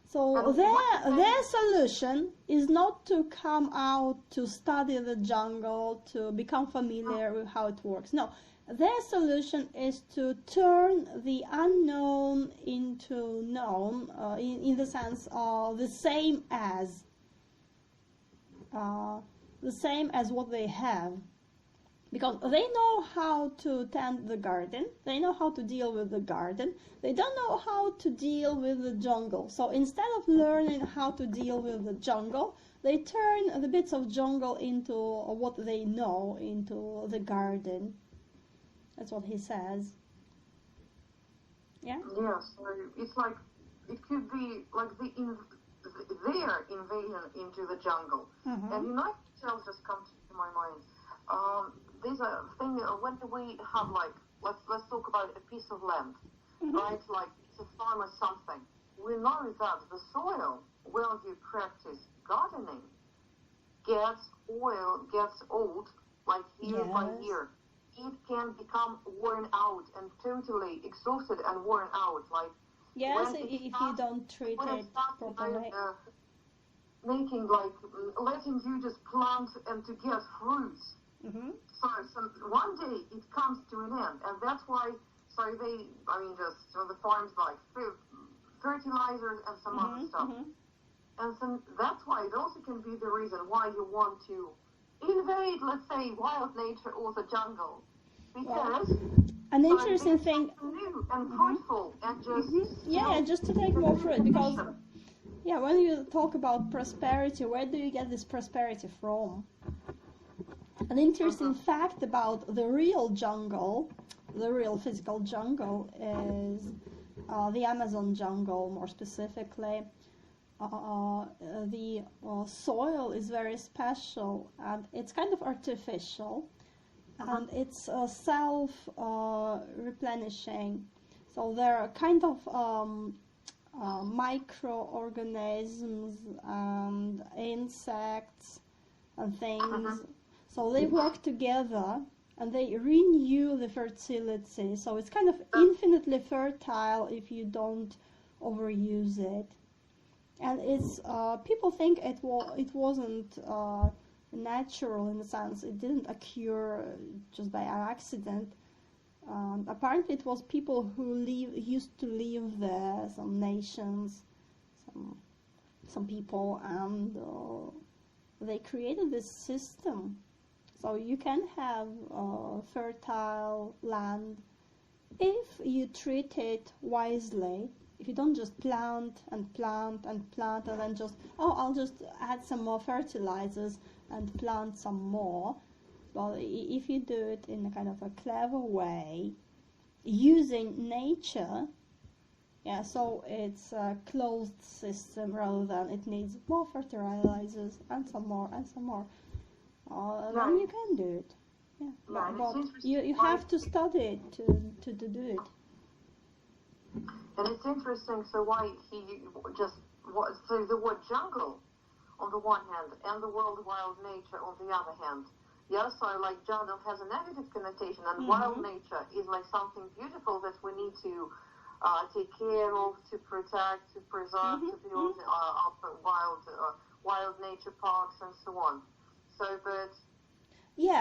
So their solution is not to come out to study the jungle, to become familiar with how it works. No, their solution is to turn the unknown into known, in the sense of the same as what they have. Because they know how to tend the garden, they know how to deal with the garden, they don't know how to deal with the jungle. So instead of learning how to deal with the jungle, they turn the bits of jungle into what they know, into the garden. That's what he says. Yeah? Yes, it's like, it could be like their invasion into the jungle. Mm-hmm. And United States just comes to my mind. There's a thing when we have, like, let's talk about a piece of land, mm-hmm. right? Like it's a farm or something. We know that the soil, where you practice gardening, gets old, like year by year. It can become worn out and totally exhausted and worn out. Like if you don't treat it properly. Making, like, letting you just plant and to get fruits. Mm-hmm. So one day it comes to an end, and that's why. So the farms like fertilizers and some mm-hmm, other stuff, mm-hmm. and so that's why it also can be the reason why you want to invade, let's say, wild nature or the jungle, because an interesting thing, new and fruitful, and just just to take more fruit, because when you talk about prosperity, where do you get this prosperity from? An interesting fact about the real jungle, the real physical jungle, is the Amazon jungle, more specifically. The soil is very special, and it's kind of artificial, and it's self-replenishing. So there are kind of microorganisms and insects and things. So they work together and they renew the fertility. So it's kind of infinitely fertile if you don't overuse it. And it's people think it wasn't natural, in the sense it didn't occur just by accident. Apparently it was people who used to live there, some nations, some people, and they created this system. So you can have fertile land if you treat it wisely. If you don't just plant and plant and plant and then just, I'll just add some more fertilizers and plant some more. Well, if you do it in a kind of a clever way, using nature, so it's a closed system rather than it needs more fertilizers and some more and some more. Then you can do it. But you have to study it to do it. And it's interesting, so why he so the word jungle on the one hand and the world wild nature on the other hand. So like jungle has a negative connotation, and wild nature is like something beautiful that we need to take care of, to protect, to preserve, to build up wild nature parks and so on. So,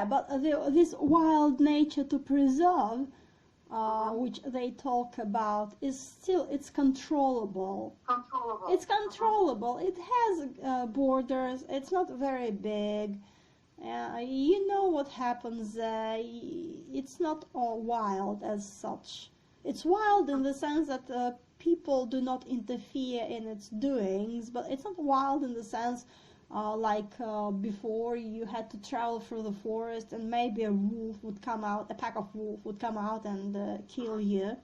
but this wild nature to preserve, which they talk about, is still, it's controllable. It's controllable. It has borders. It's not very big. You know what happens there. It's not all wild as such. It's wild in the sense that people do not interfere in its doings, but it's not wild in the sense before you had to travel through the forest and maybe a pack of wolves would come out and kill you.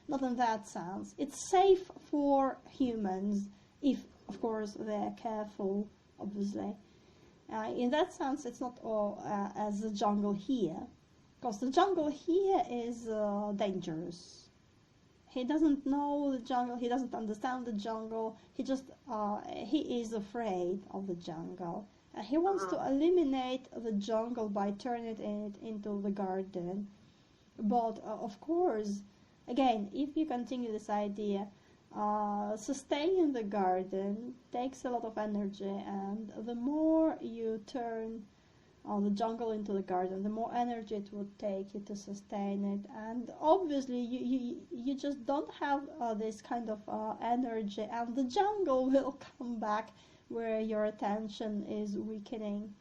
Not in that sense. It's safe for humans if, of course, they're careful, obviously. In that sense, it's not as the jungle here, because the jungle here is dangerous. He doesn't know the jungle. He doesn't understand the jungle. He is afraid of the jungle. And he wants to eliminate the jungle by turning it into the garden. But of course, again, if you continue this idea, sustaining the garden takes a lot of energy, and the more you turn the jungle into the garden, the more energy it would take you to sustain it. And obviously you just don't have this kind of energy, and the jungle will come back where your attention is weakening.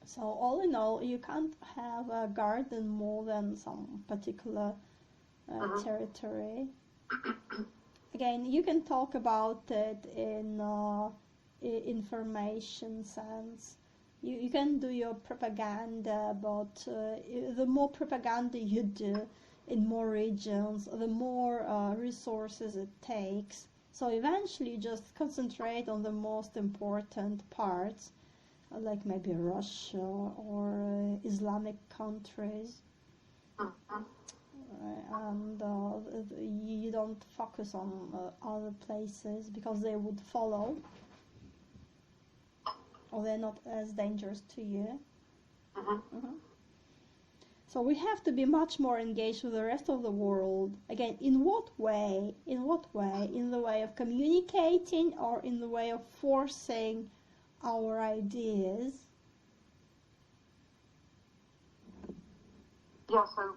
So all in all, you can't have a garden more than some particular territory. Again, you can talk about it in information sense. You can do your propaganda, but the more propaganda you do in more regions, the more resources it takes. So eventually you just concentrate on the most important parts, like maybe Russia or Islamic countries. And you don't focus on other places because they would follow, or they're not as dangerous to you. So we have to be much more engaged with the rest of the world. Again, in what way? In what way? In the way of communicating, or in the way of forcing our ideas? Yeah, so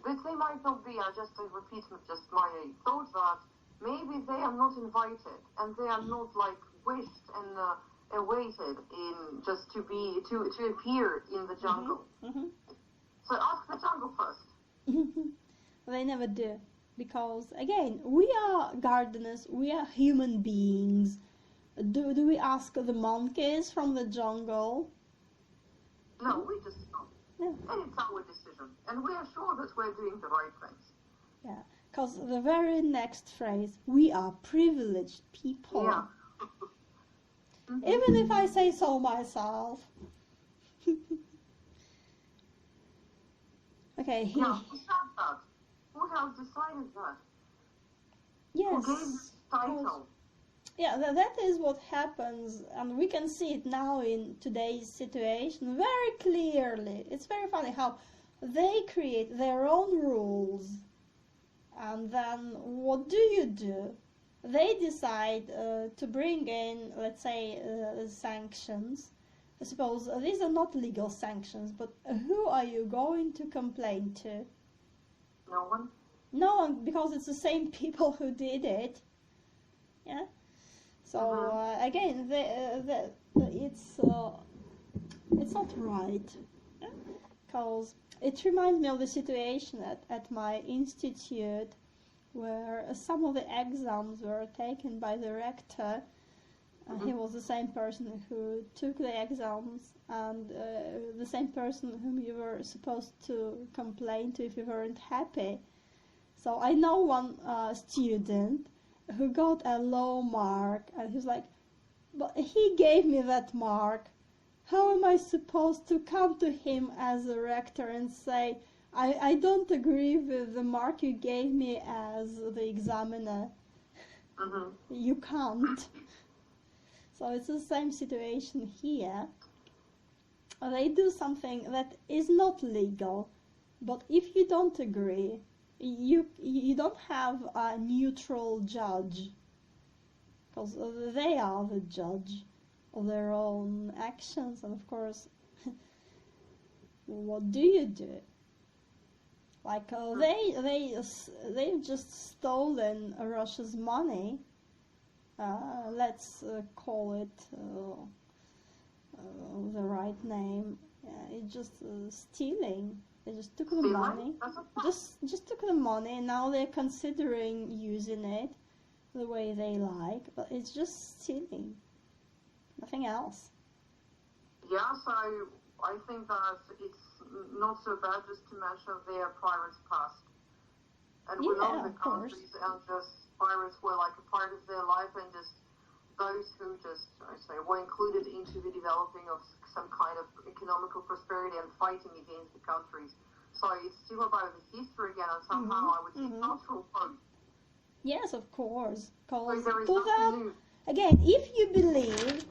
they might not be, I just repeat just my thought that maybe they are not invited, and they are not like wished and awaited in just to appear in the jungle. So ask the jungle first. They never do, because again, we are gardeners, we are human beings. Do we ask the monkeys from the jungle? No, we just don't. Yeah. And it's our decision, and we are sure that we're doing the right things. Yeah, because the very next phrase, we are privileged people. Yeah. Even if I say so myself. Okay. Yeah, who said that? Who has decided that? Yes. Who gave this title? Yeah, that is what happens, and we can see it now in today's situation very clearly. It's very funny how they create their own rules, and then what do? They decide to bring in, let's say, sanctions. I suppose these are not legal sanctions, but who are you going to complain to? No one. No one, because it's the same people who did it. Yeah. So again, it's not right, because it reminds me of the situation at my institute, where some of the exams were taken by the rector. He was the same person who took the exams, and the same person whom you were supposed to complain to if you weren't happy. So I know one student who got a low mark, and he was like, but he gave me that mark. How am I supposed to come to him as a rector and say, I don't agree with the mark you gave me as the examiner? You can't. So it's the same situation here. They do something that is not legal, but if you don't agree, you don't have a neutral judge, because they are the judge of their own actions. And of course, what do? Like they've just stolen Russia's money. Let's call it the right name. It's just stealing. They just took the money. Just took the money, and now they're considering using it the way they like. But it's just stealing. Nothing else. Yeah, so I think that it's not so bad just to mention their pirates' past. And we know the countries, and just pirates were like a part of their life, and just those who just, were included into the developing of some kind of economical prosperity and fighting against the countries So it's still about the history again, and somehow I would say cultural code. Yes, of course. So Because there is to nothing them, new. again, if you believe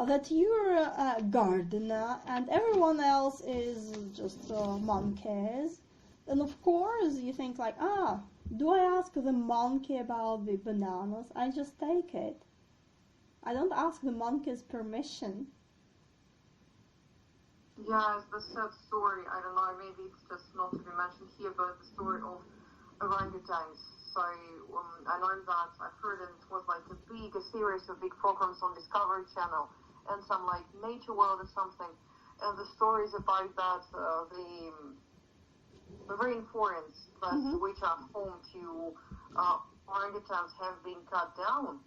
that you're a gardener and everyone else is just monkeys, then of course you think like, do I ask the monkey about the bananas? I just take it. I don't ask the monkey's permission. Yeah, it's the sad story. I don't know, maybe it's just not to be mentioned here, but the story of orangutans. So I know that I've heard it was like a series of big programs on Discovery Channel and some like Nature World or something. And the story is about that the rainforests which are home to orangutans have been cut down.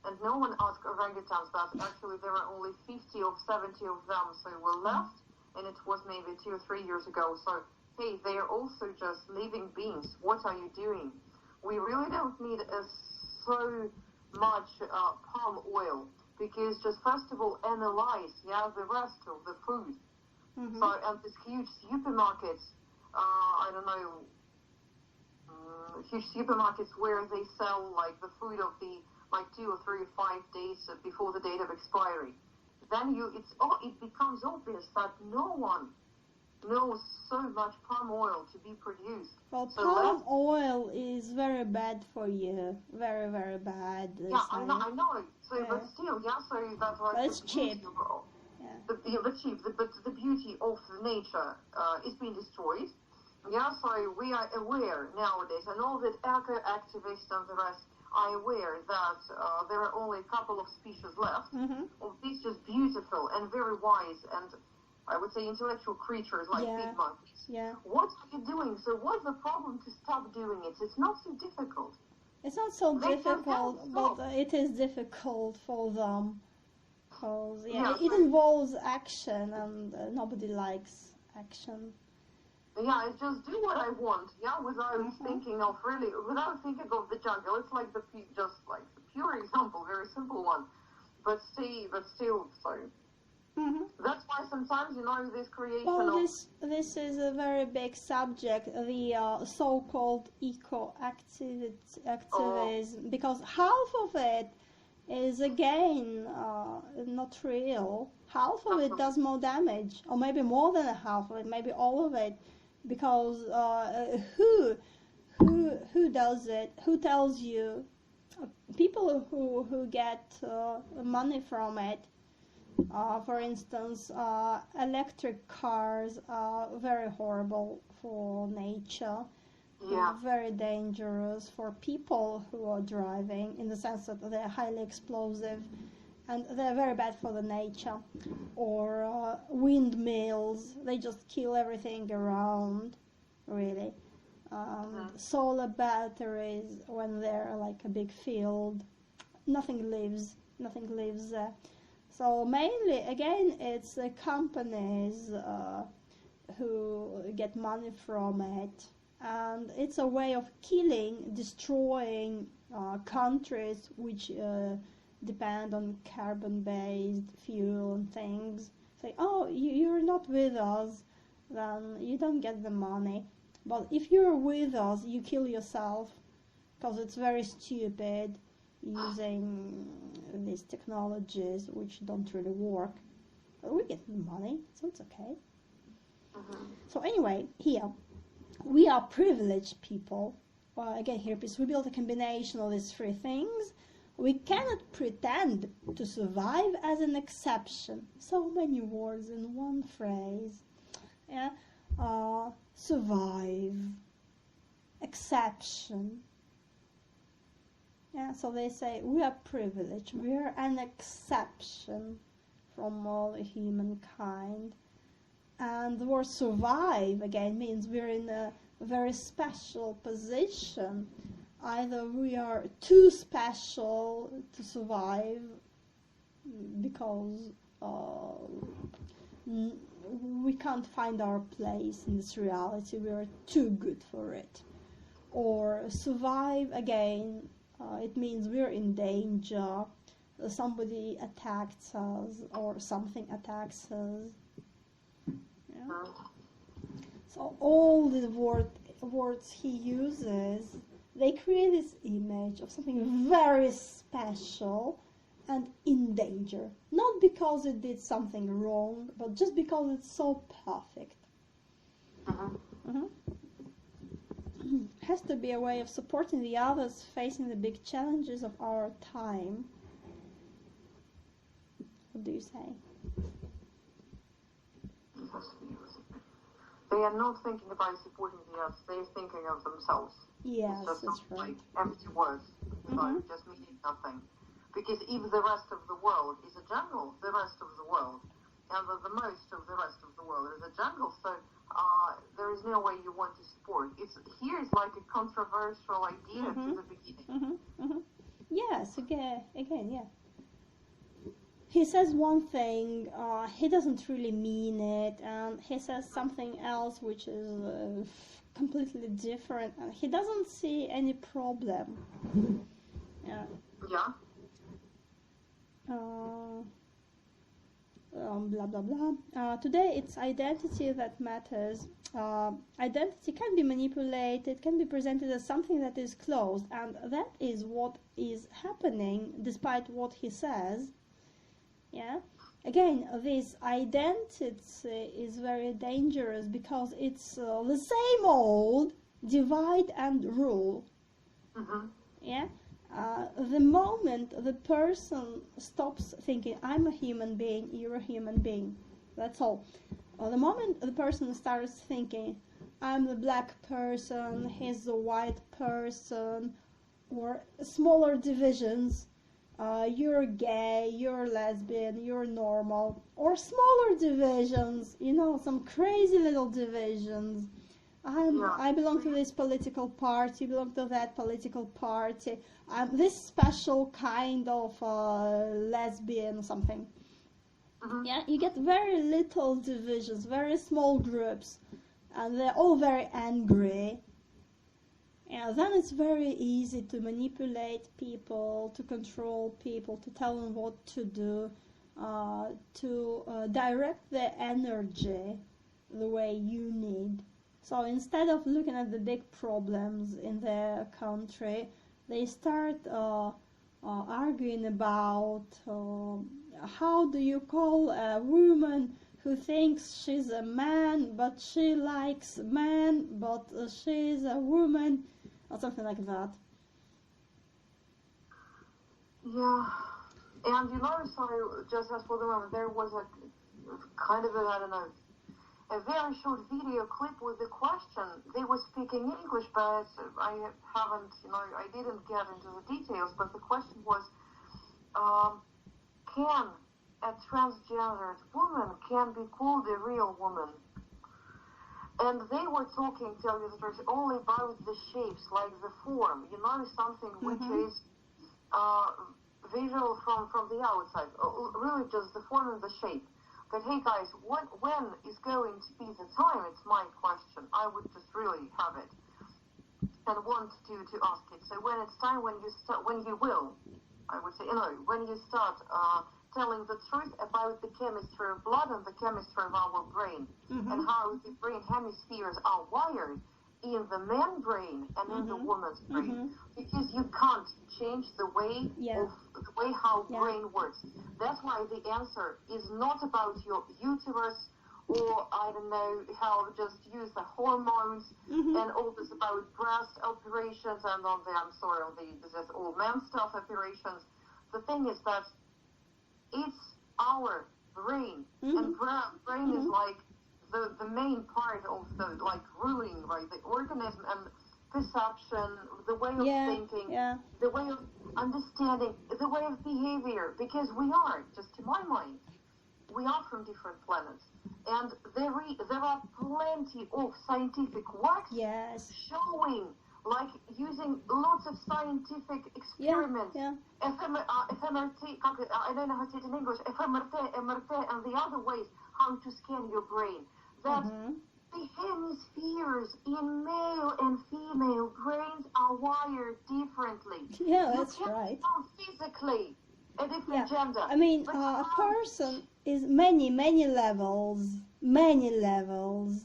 And no one asked orangutans that actually there are only 50 or 70 of them, so were left, and it was maybe 2 or 3 years ago. So, hey, they are also just living beings. What are you doing? We really don't need so much palm oil, because just first of all analyze the rest of the food. So, and these huge supermarkets, I don't know, huge supermarkets where they sell like the food of the like 2 or 3 or 5 days before the date of expiry, then it becomes obvious that no one knows so much palm oil to be produced. Well, so palm oil is very bad for you, very, very bad. Yeah, I know. So, but still, so that's like but it's cheap. The beauty of the nature is being destroyed. So we are aware nowadays, and all the eco activists and the rest are aware that there are only a couple of species left of these just beautiful and very wise and I would say intellectual creatures like big monkeys. What are you doing? So what's the problem to stop doing it? It's not so difficult. It's not so difficult, but it is difficult for them. Because it involves action, and nobody likes action. I just do what I want, without thinking of the jungle. It's like just like the pure example, very simple one. But still, sorry. That's why sometimes, this creation this is a very big subject, the so-called eco-activism, because half of it is, again, not real. Half of it does more damage, or maybe more than half of it, maybe all of it. Because who does it? Who tells you? People who get money from it. For instance, electric cars are very horrible for nature. Very dangerous for people who are driving, in the sense that they're highly explosive. And they're very bad for the nature. Or windmills, they just kill everything around, really. Solar batteries, when they're like a big field, nothing lives there. So mainly, again, it's companies who get money from it. And it's a way of destroying countries which depend on carbon-based fuel and things. Say, you're not with us, then you don't get the money. But if you're with us, you kill yourself, because it's very stupid using these technologies which don't really work. But we get the money, so it's okay. So anyway, here, we are privileged people. Again, here, we build a combination of these 3 things. We cannot pretend to survive as an exception. So many words in one phrase. Survive. Exception. So they say we are privileged. We are an exception from all humankind. And the word survive, again, means we're in a very special position. Either we are too special to survive because we can't find our place in this reality, we are too good for it. Or survive, again, it means we're in danger, somebody attacks us or something attacks us. So all the words he uses, they create this image of something very special and in danger. Not because it did something wrong, but just because it's so perfect. Has to be a way of supporting the others facing the big challenges of our time. What do you say? They are not thinking about supporting the others, they're thinking of themselves. Yes, it's just that's right. Like empty words, just meaning nothing. Because if the rest of the world is a jungle, the rest of the world, and the most of the rest of the world is a jungle, so there is no way you want to support. Here's like a controversial idea to the beginning. Yes, again, yeah. He says one thing, he doesn't really mean it, and he says something else which is completely different, and he doesn't see any problem. Yeah. Blah blah blah. Today it's identity that matters. Identity can be manipulated, can be presented as something that is closed, and that is what is happening despite what he says. Yeah. Again, this identity is very dangerous because it's the same old divide and rule. Yeah. The moment the person stops thinking, I'm a human being, you're a human being, that's all. The moment the person starts thinking, I'm the black person, he's the white person, or smaller divisions, you're gay, you're lesbian, you're normal, or smaller divisions, some crazy little divisions. I belong to this political party, belong to that political party. I'm this special kind of lesbian or something. Yeah, you get very little divisions, very small groups, and they're all very angry. And then it's very easy to manipulate people, to control people, to tell them what to do, to direct their energy the way you need. So instead of looking at the big problems in their country, they start arguing about how do you call a woman who thinks she's a man, but she likes men, but she's a woman, or something like that. Yeah, and so just as for the moment, there was a kind of a very short video clip with the question. They were speaking English, but I didn't get into the details, but the question was, can a transgendered woman can be called a real woman? And they were talking, tell you the truth, only about the shapes, like the form, something which is visual from the outside, really just the form and the shape. But hey guys, when is going to be the time? It's my question. I would just really have it and want to ask it. So when it's time, when you will, I would say, when you start telling the truth about the chemistry of blood and the chemistry of our brain, and how the brain hemispheres are wired in the man's brain and in the woman's brain, because you can't change the way how brain works. That's why the answer is not about your uterus, or I don't know how just use the hormones and all this about breast operations and on this all men stuff operations. The thing is that it's our brain, and brain is like the main part of the ruling, right? The organism and perception, the way of thinking, the way of understanding, the way of behavior. Because we are, just to my mind, we are from different planets, and there are plenty of scientific works showing, using lots of scientific experiments, FMRT, I don't know how to say it in English, FMRT, MRT, and the other ways how to scan your brain, that the hemispheres in male and female brains are wired differently. Yeah, that's right. You can't physically a different gender. I mean, a person is many levels. Many levels.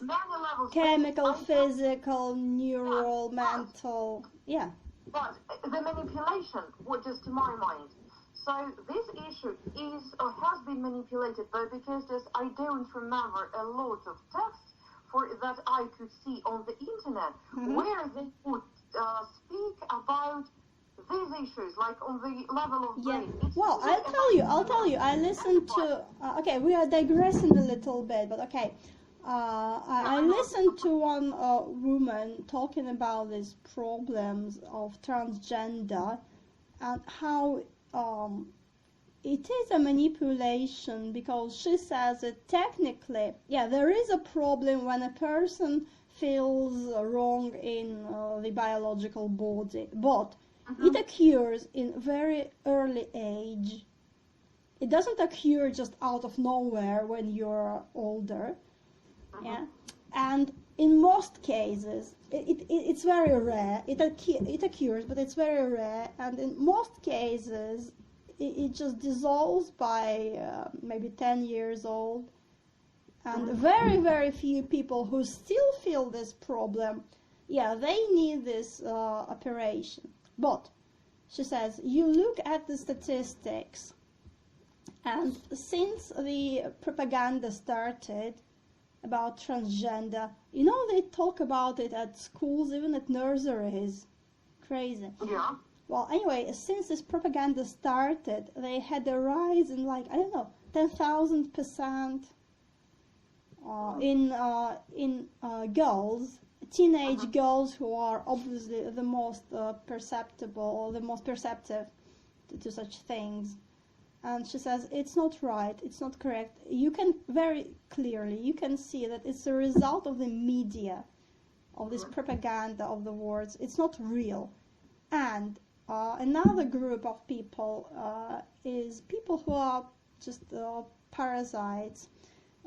chemical, physical, neural, mental, yeah. But the manipulation, what just to my mind. So this issue is or has been manipulated, but because I don't remember a lot of texts that I could see on the internet where they would speak about these issues, like on the level of brain. Well, I'll tell you. I listened to. Okay, we are digressing a little bit, but okay. I listened to one woman talking about these problems of transgender and how it is a manipulation, because she says that technically, there is a problem when a person feels wrong in the biological body, but it occurs in very early age. It doesn't occur just out of nowhere when you're older. Yeah, and in most cases, it's very rare. It occurs, but it's very rare. And in most cases, it just dissolves by maybe 10 years old. And very, very few people who still feel this problem, they need this operation. But she says, you look at the statistics, and since the propaganda started about transgender, they talk about it at schools, even at nurseries. Crazy. Yeah. Well, anyway, since this propaganda started, they had a rise in 10,000% in girls, teenage girls, who are obviously the most perceptible or the most perceptive to such things. And she says it's not right, it's not correct. You can very clearly, you can see that it's a result of the media, of this propaganda of the words. It's not real. And another group of people is people who are just parasites.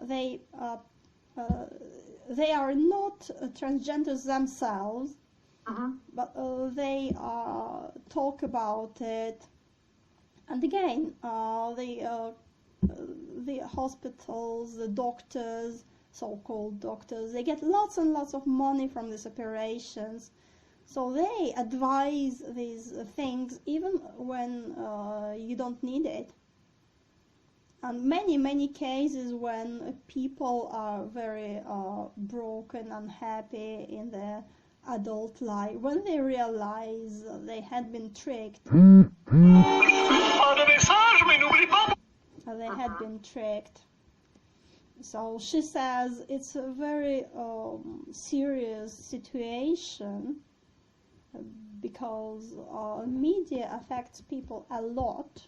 They are not transgenders themselves, but they talk about it. And again, the hospitals, the doctors, so-called doctors, they get lots and lots of money from these operations. So they advise these things even when you don't need it. And many cases when people are very broken, unhappy in their adult life, when they realize they had been tricked. They had been tricked. So she says it's a very serious situation, because media affects people a lot.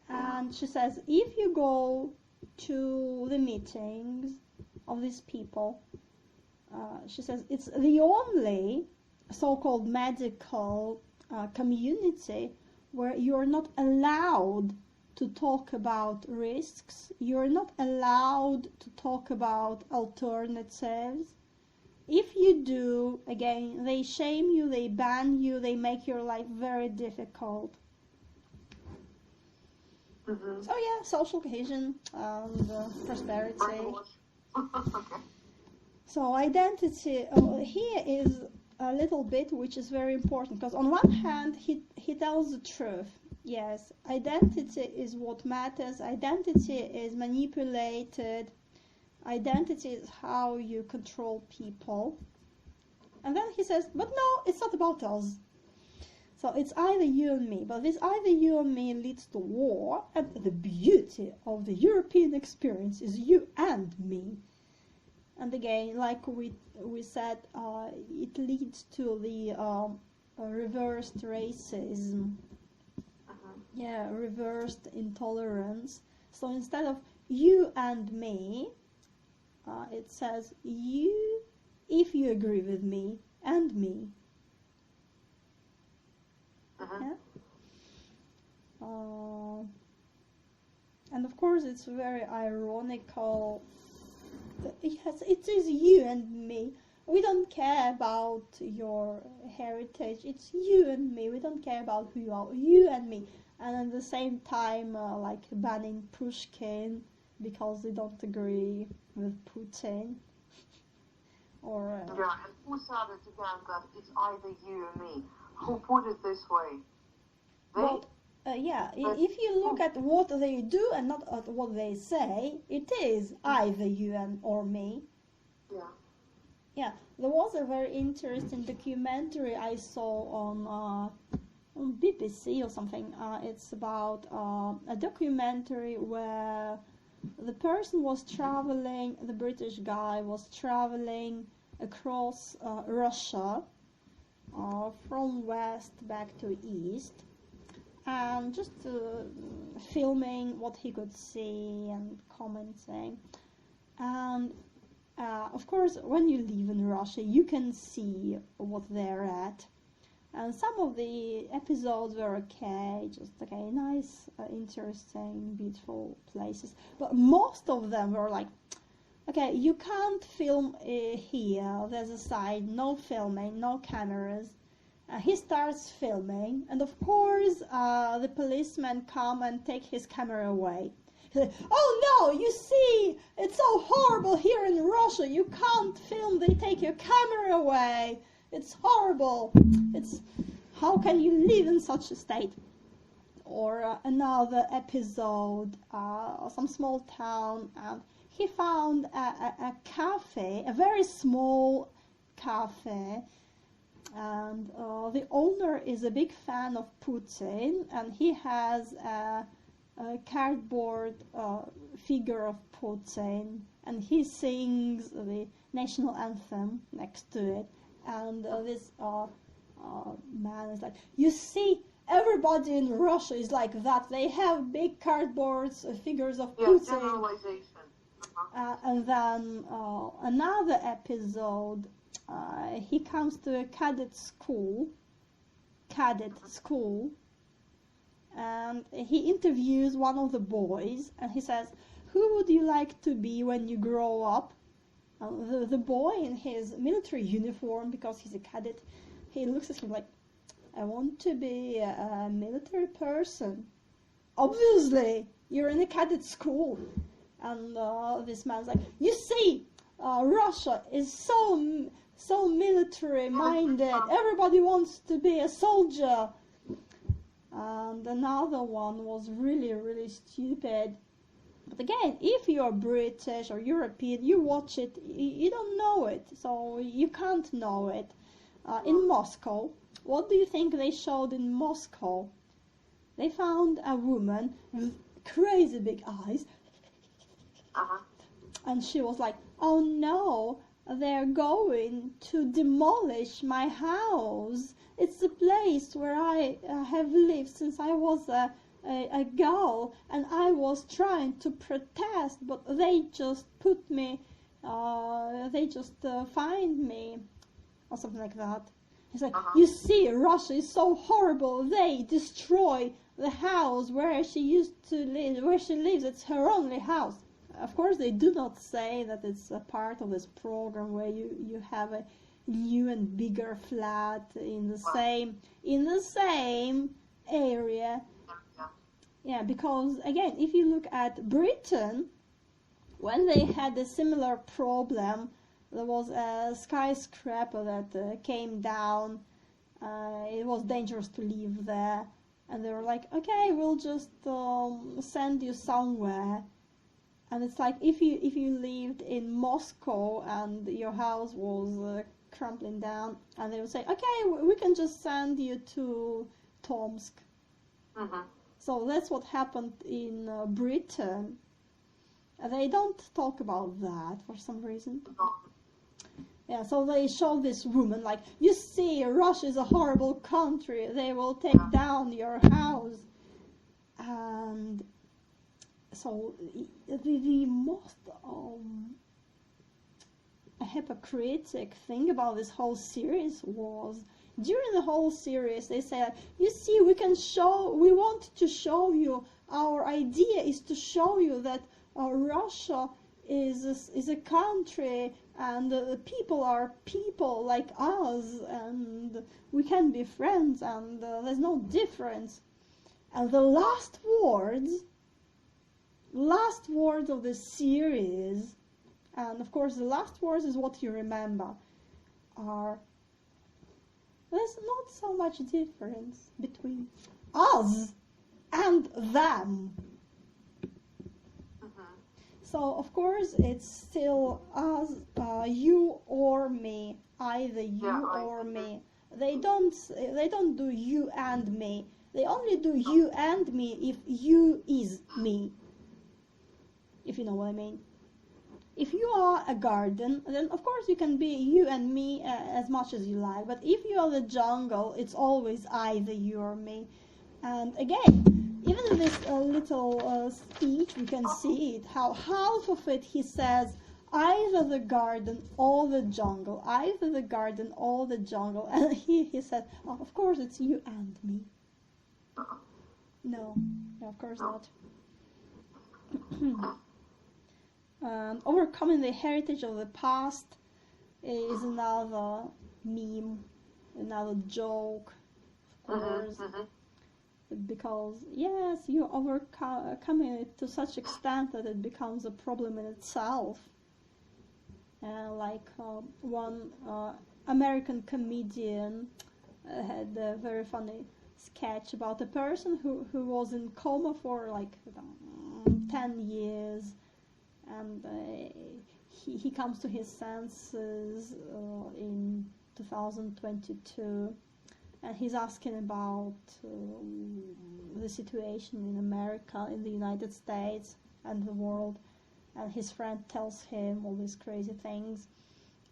And she says if you go to the meetings of these people, she says it's the only so-called medical community where you're not allowed to talk about risks, you're not allowed to talk about alternatives. If you do, again, they shame you, they ban you, they make your life very difficult. So social cohesion and prosperity. Okay. So identity, here is a little bit which is very important, because on one hand he tells the truth. Yes, identity is what matters, identity is manipulated, identity is how you control people. And then he says, but no, it's not about us. So it's either you and me, but this either you and me leads to war, and the beauty of the European experience is you and me. And again, like we said, it leads to the reversed racism. Reversed intolerance. So instead of you and me, it says you, if you agree with me, and me. And of course it's very ironical. Yes, it is you and me. We don't care about your heritage. It's you and me. We don't care about who you are. You and me. And at the same time, like banning Pushkin because they don't agree with Putin. Or yeah, and who said it again that it's either you or me? Who put it this way? They? well, yeah, if you look at what they do and not at what they say, it is either you or me. Yeah. Yeah, there was a very interesting documentary I saw on BBC or something. It's about a documentary where the person was traveling, the British guy was traveling across Russia from west back to east, and just filming what he could see and commenting. And of course, when you live in Russia, you can see what they're at. And some of the episodes were okay, just okay, nice, interesting, beautiful places. But most of them were like, okay, you can't film here, there's a side, no filming, no cameras. He starts filming, and of course the policemen come and take his camera away. He's like, oh no, you see, it's so horrible here in Russia, you can't film, they take your camera away. It's horrible. It's how can you live in such a state? Or another episode, some small town, and he found a cafe, a very small cafe, and the owner is a big fan of Putin, and he has a cardboard figure of Putin, and he sings the national anthem next to it. And this man is like, you see, everybody in Russia is like that. They have big cardboards, figures of Putin. Generalization. And then another episode, he comes to a cadet school, and he interviews one of the boys, and he says, who would you like to be when you grow up? The boy in his military uniform, because he's a cadet, he looks at him like, I want to be a military person. Obviously, you're in a cadet school. And this man's like, you see, Russia is so military minded. Everybody wants to be a soldier. And another one was really, really stupid. But again, if you're British or European, you watch it, you don't know it, so you can't know it. In Moscow, what do you think they showed in Moscow? They found a woman with crazy big eyes, and she was like, oh no, they're going to demolish my house. It's the place where I have lived since I was a girl, and I was trying to protest, but they just put me, they just find me, or something like that. He's like, you see, Russia is so horrible, they destroy the house where she used to live, where she lives, it's her only house. Of course, they do not say that it's a part of this program where you have a new and bigger flat in the same area. Yeah, because again, if you look at Britain, when they had a similar problem, there was a skyscraper that came down. It was dangerous to live there, and they were like, okay, we'll just send you somewhere. And it's like if you lived in Moscow and your house was crumbling down, and they would say, okay, we can just send you to Tomsk. So that's what happened in Britain. They don't talk about that for some reason. Yeah, so they show this woman like, you see, Russia is a horrible country. They will take down your house. And so the most hypocritic thing about this whole series was, during the whole series they say, you see, we want to show you, our idea is to show you that Russia is a country, and the people are people like us, and we can be friends, and there's no difference. And the last words of the series And of course, the last words is what you remember. Are there's not so much difference between us and them. So of course it's still us, you or me, either you or me. They don't do you and me. They only do you and me if you is me. If you know what I mean. If you are a garden, then of course you can be you and me as much as you like. But if you are the jungle, it's always either you or me. And again, even in this little speech, we can see it, how half of it he says, either the garden or the jungle, either the garden or the jungle. And he said, oh, of course it's you and me. No, of course not. Overcoming the heritage of the past is another meme, another joke, of course. Because, yes, you overcome it to such extent that it becomes a problem in itself. Like one American comedian had a very funny sketch about a person who was in coma for like 10 years, and he comes to his senses in 2022, and he's asking about the situation in America, in the United States and the world, and his friend tells him all these crazy things,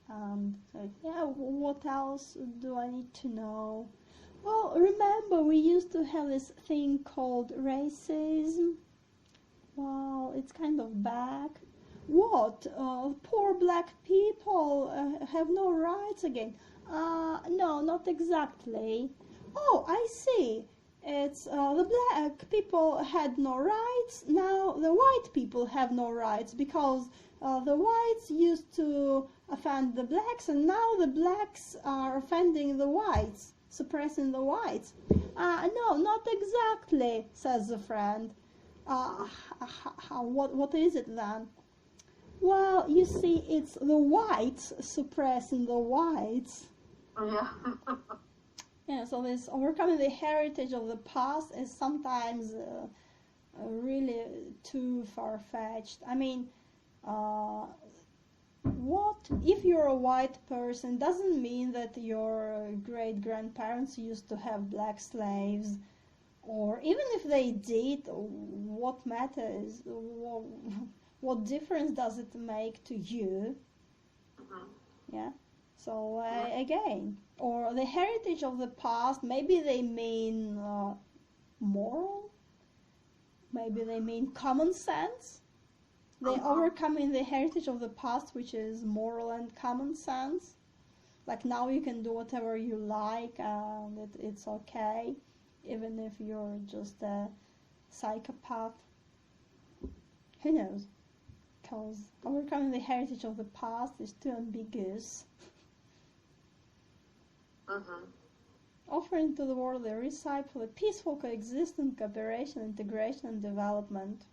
and yeah, what else do I need to know? Well, remember we used to have this thing called racism. Well, it's kind of back. What? Poor black people have no rights again? No, not exactly. Oh, I see. It's the black people had no rights. Now the white people have no rights because the whites used to offend the blacks, and now the blacks are offending the whites, suppressing the whites. No, not exactly, says the friend. What is it then? Well, you see, it's the whites suppressing the whites. Yeah. Yeah, so this overcoming the heritage of the past is sometimes really too far-fetched. I mean, what if you're a white person doesn't mean that your great-grandparents used to have black slaves, or even if they did, what matters? What difference does it make to you? Yeah. So again, or the heritage of the past, maybe they mean moral, maybe they mean common sense. They overcoming the heritage of the past, which is moral and common sense. Like now you can do whatever you like and it's okay, even if you're just a psychopath. Who knows? Because overcoming the heritage of the past is too ambiguous. Offering to the world a recipe for the peaceful coexistence, cooperation, integration, and development.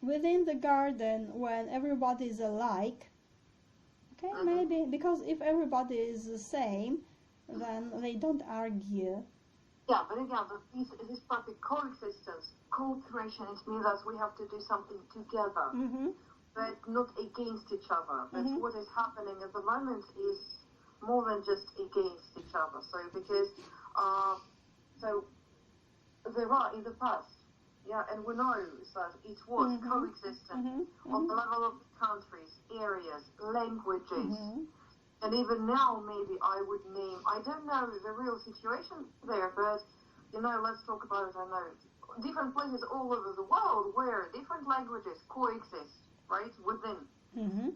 Within the garden, when everybody is alike, okay, maybe, because if everybody is the same, then they don't argue. Yeah, but again, this perfect coexistence, cooperation, it means that we have to do something together, but not against each other. That's what is happening at the moment, is more than just against each other. So because, so there are in the past, yeah, and we know that it was coexistent on the level of countries, areas, languages. And even now, maybe I would name, I don't know the real situation there, but, you know, let's talk about, I know, different places all over the world where different languages coexist, right, within.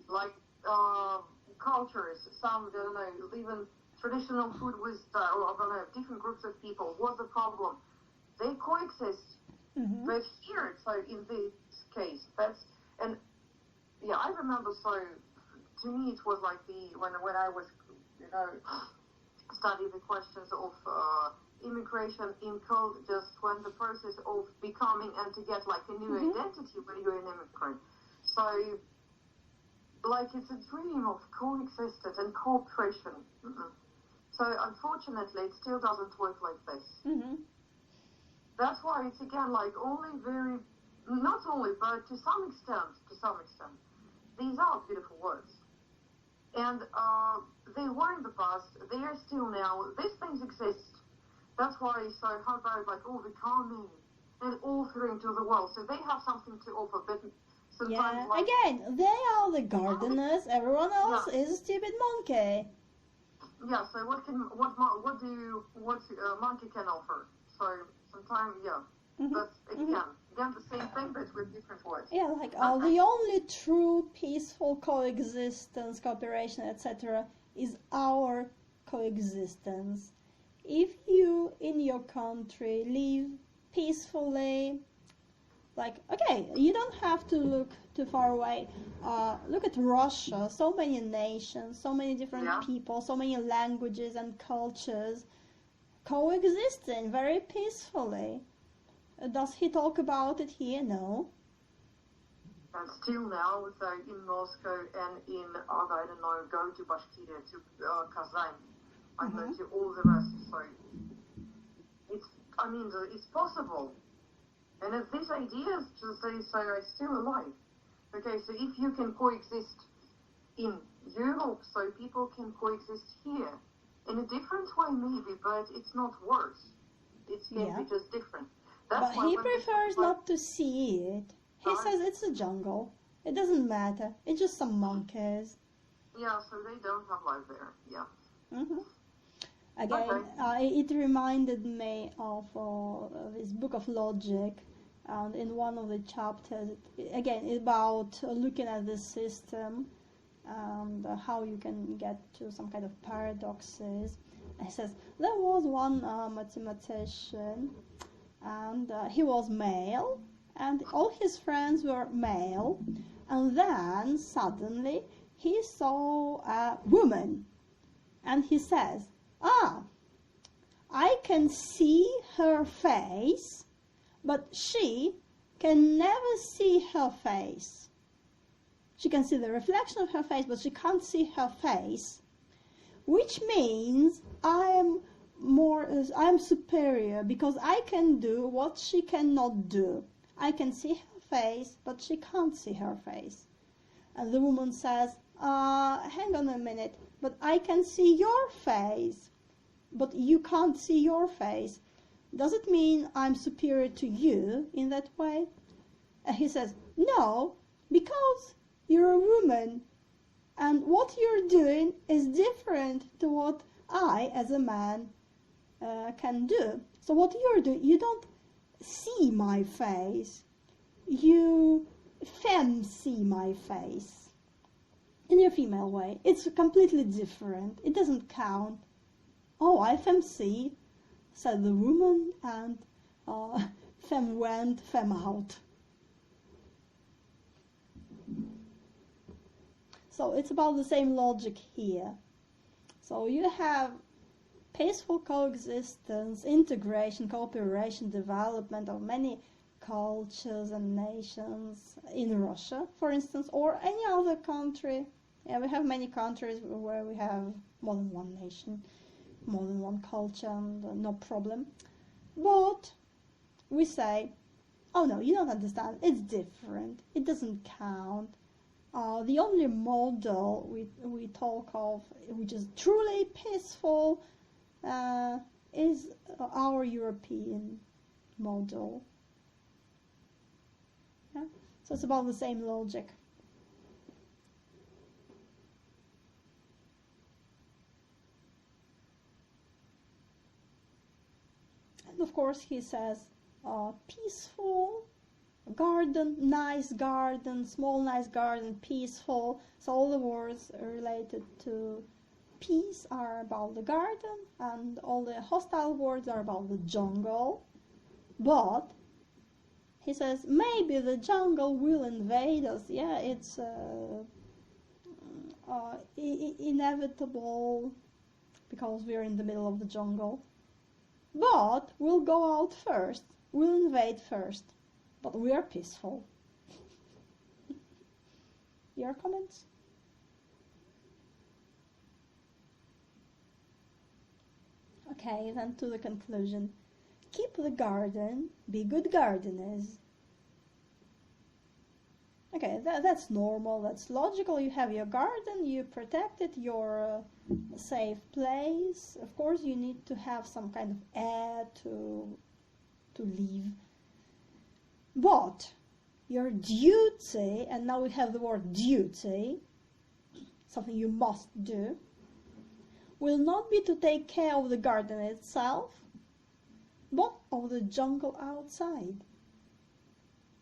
Like cultures, some, I don't know, even traditional food with, I don't know, different groups of people. What's the problem? They coexist. But here, so in this case, that's, and yeah, I remember, so to me it was like when I was, you know, studying the questions of immigration in code just when the process of becoming and to get like a new identity when you're an immigrant. So, like, it's a dream of coexistence and cooperation. So, unfortunately, it still doesn't work like this. That's why it's, again, like, only very, not only, but to some extent, these are beautiful words. And they were in the past, they are still now, these things exist. That's why, so how about, like, becoming and altering to the world. So they have something to offer, but sometimes, like, again, they are the gardeners, everyone else is a stupid monkey. Yeah, so what monkey can offer? So sometimes, but again, the same thing, but with different words. Yeah, like the only true peaceful coexistence, cooperation, etc. is our coexistence. If you in your country live peacefully, like, okay, you don't have to look too far away. Look at Russia, so many nations, so many different people, so many languages and cultures coexisting very peacefully. Does he talk about it here? No. And still now, so in Moscow and in, I don't know, go to Bashkiria, to Kazan, I go to all the rest, so it's possible. And if these ideas, just say, are still alive. Okay, so if you can coexist in Europe, so people can coexist here. In a different way, maybe, but it's not worse. It can be just different. That's but he prefers not to see it. He says it's a jungle. It doesn't matter. It's just some monkeys. Yeah, so they don't have life there. Yeah. Again, it reminded me of this book of logic, and in one of the chapters, again, about looking at the system and how you can get to some kind of paradoxes. It says there was one mathematician, and he was male, and all his friends were male, and then suddenly he saw a woman, and he says, I can see her face, but she can never see her face. She can see the reflection of her face, but she can't see her face, which means I'm superior because I can do what she cannot do. I can see her face, but she can't see her face. And the woman says, hang on a minute, but I can see your face, but you can't see your face. Does it mean I'm superior to you in that way? And he says, no, because you're a woman, and what you're doing is different to what I, as a man, can do. So what you're doing, you don't see my face. You see my face in your female way. It's completely different. It doesn't count. Oh, I see, said the woman, and femme went, femme out. So it's about the same logic here. So you have peaceful coexistence, integration, cooperation, development of many cultures and nations in Russia, for instance, or any other country. Yeah, we have many countries where we have more than one nation, more than one culture, and no problem. But we say, oh no, you don't understand, it's different, it doesn't count. The only model we talk of, which is truly peaceful, is our European model. Yeah? So it's about the same logic. And of course he says peaceful garden, nice garden, small nice garden, peaceful. So all the words related to peace are about the garden, and all the hostile words are about the jungle. But he says maybe the jungle will invade us. Yeah, it's inevitable because we're in the middle of the jungle. But we'll go out first. We'll invade first. But we are peaceful. Your comments? Okay, then to the conclusion. Keep the garden, be good gardeners. Okay, that's normal, that's logical. You have your garden, you protect it, your safe place. Of course, you need to have some kind of air to live. But your duty, and now we have the word duty, something you must do, will not be to take care of the garden itself, but of the jungle outside.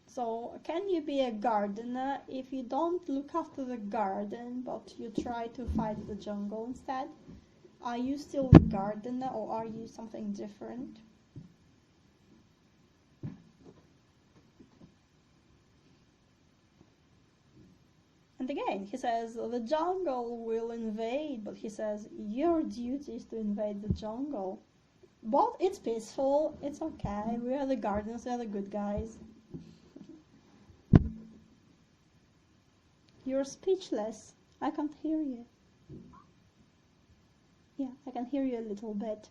So, can you be a gardener if you don't look after the garden, but you try to fight the jungle instead? Are you still a gardener, or are you something different? And again, he says, the jungle will invade, but he says, your duty is to invade the jungle. But it's peaceful, it's okay, we are the gardeners, we are the good guys. You're speechless. I can't hear you. Yeah, I can hear you a little bit.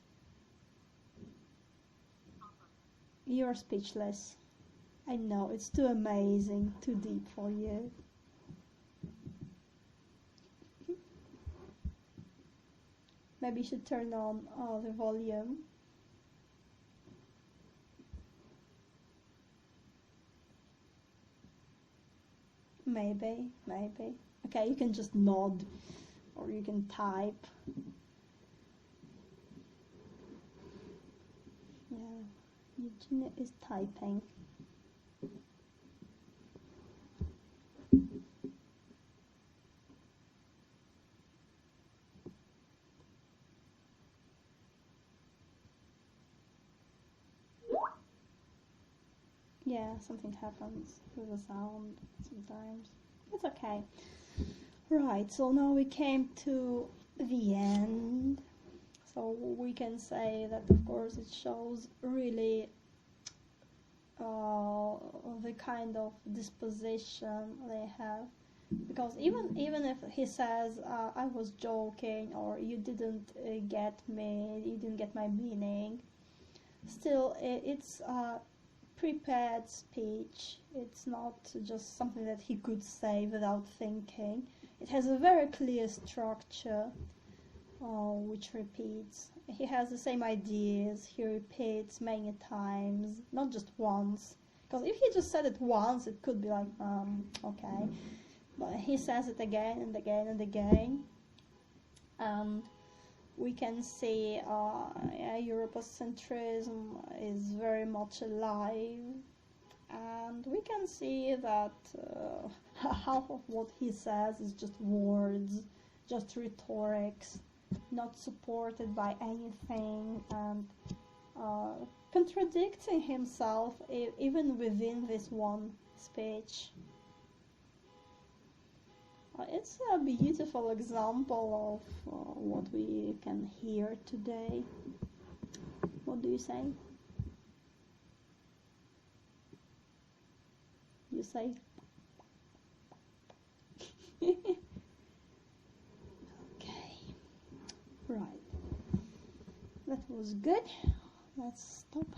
You're speechless. I know, it's too amazing, too deep for you. Maybe you should turn on the volume. Maybe. Okay, you can just nod, or you can type. Yeah, Eugenia is typing. Yeah, something happens with the sound sometimes. It's okay. Right, so now we came to the end. So we can say that, of course, it shows really the kind of disposition they have. Because even if he says, I was joking, or you didn't get me, you didn't get my meaning, still it's prepared speech. It's not just something that he could say without thinking. It has a very clear structure, which repeats. He has the same ideas, he repeats many times, not just once. Because if he just said it once, it could be like, okay. But he says it again and again and again. And we can see Europocentrism is very much alive, and we can see that half of what he says is just words, just rhetorics, not supported by anything, and contradicting himself even within this one speech. It's a beautiful example of what we can hear today. What do you say? You say? Okay. Right. That was good. Let's stop.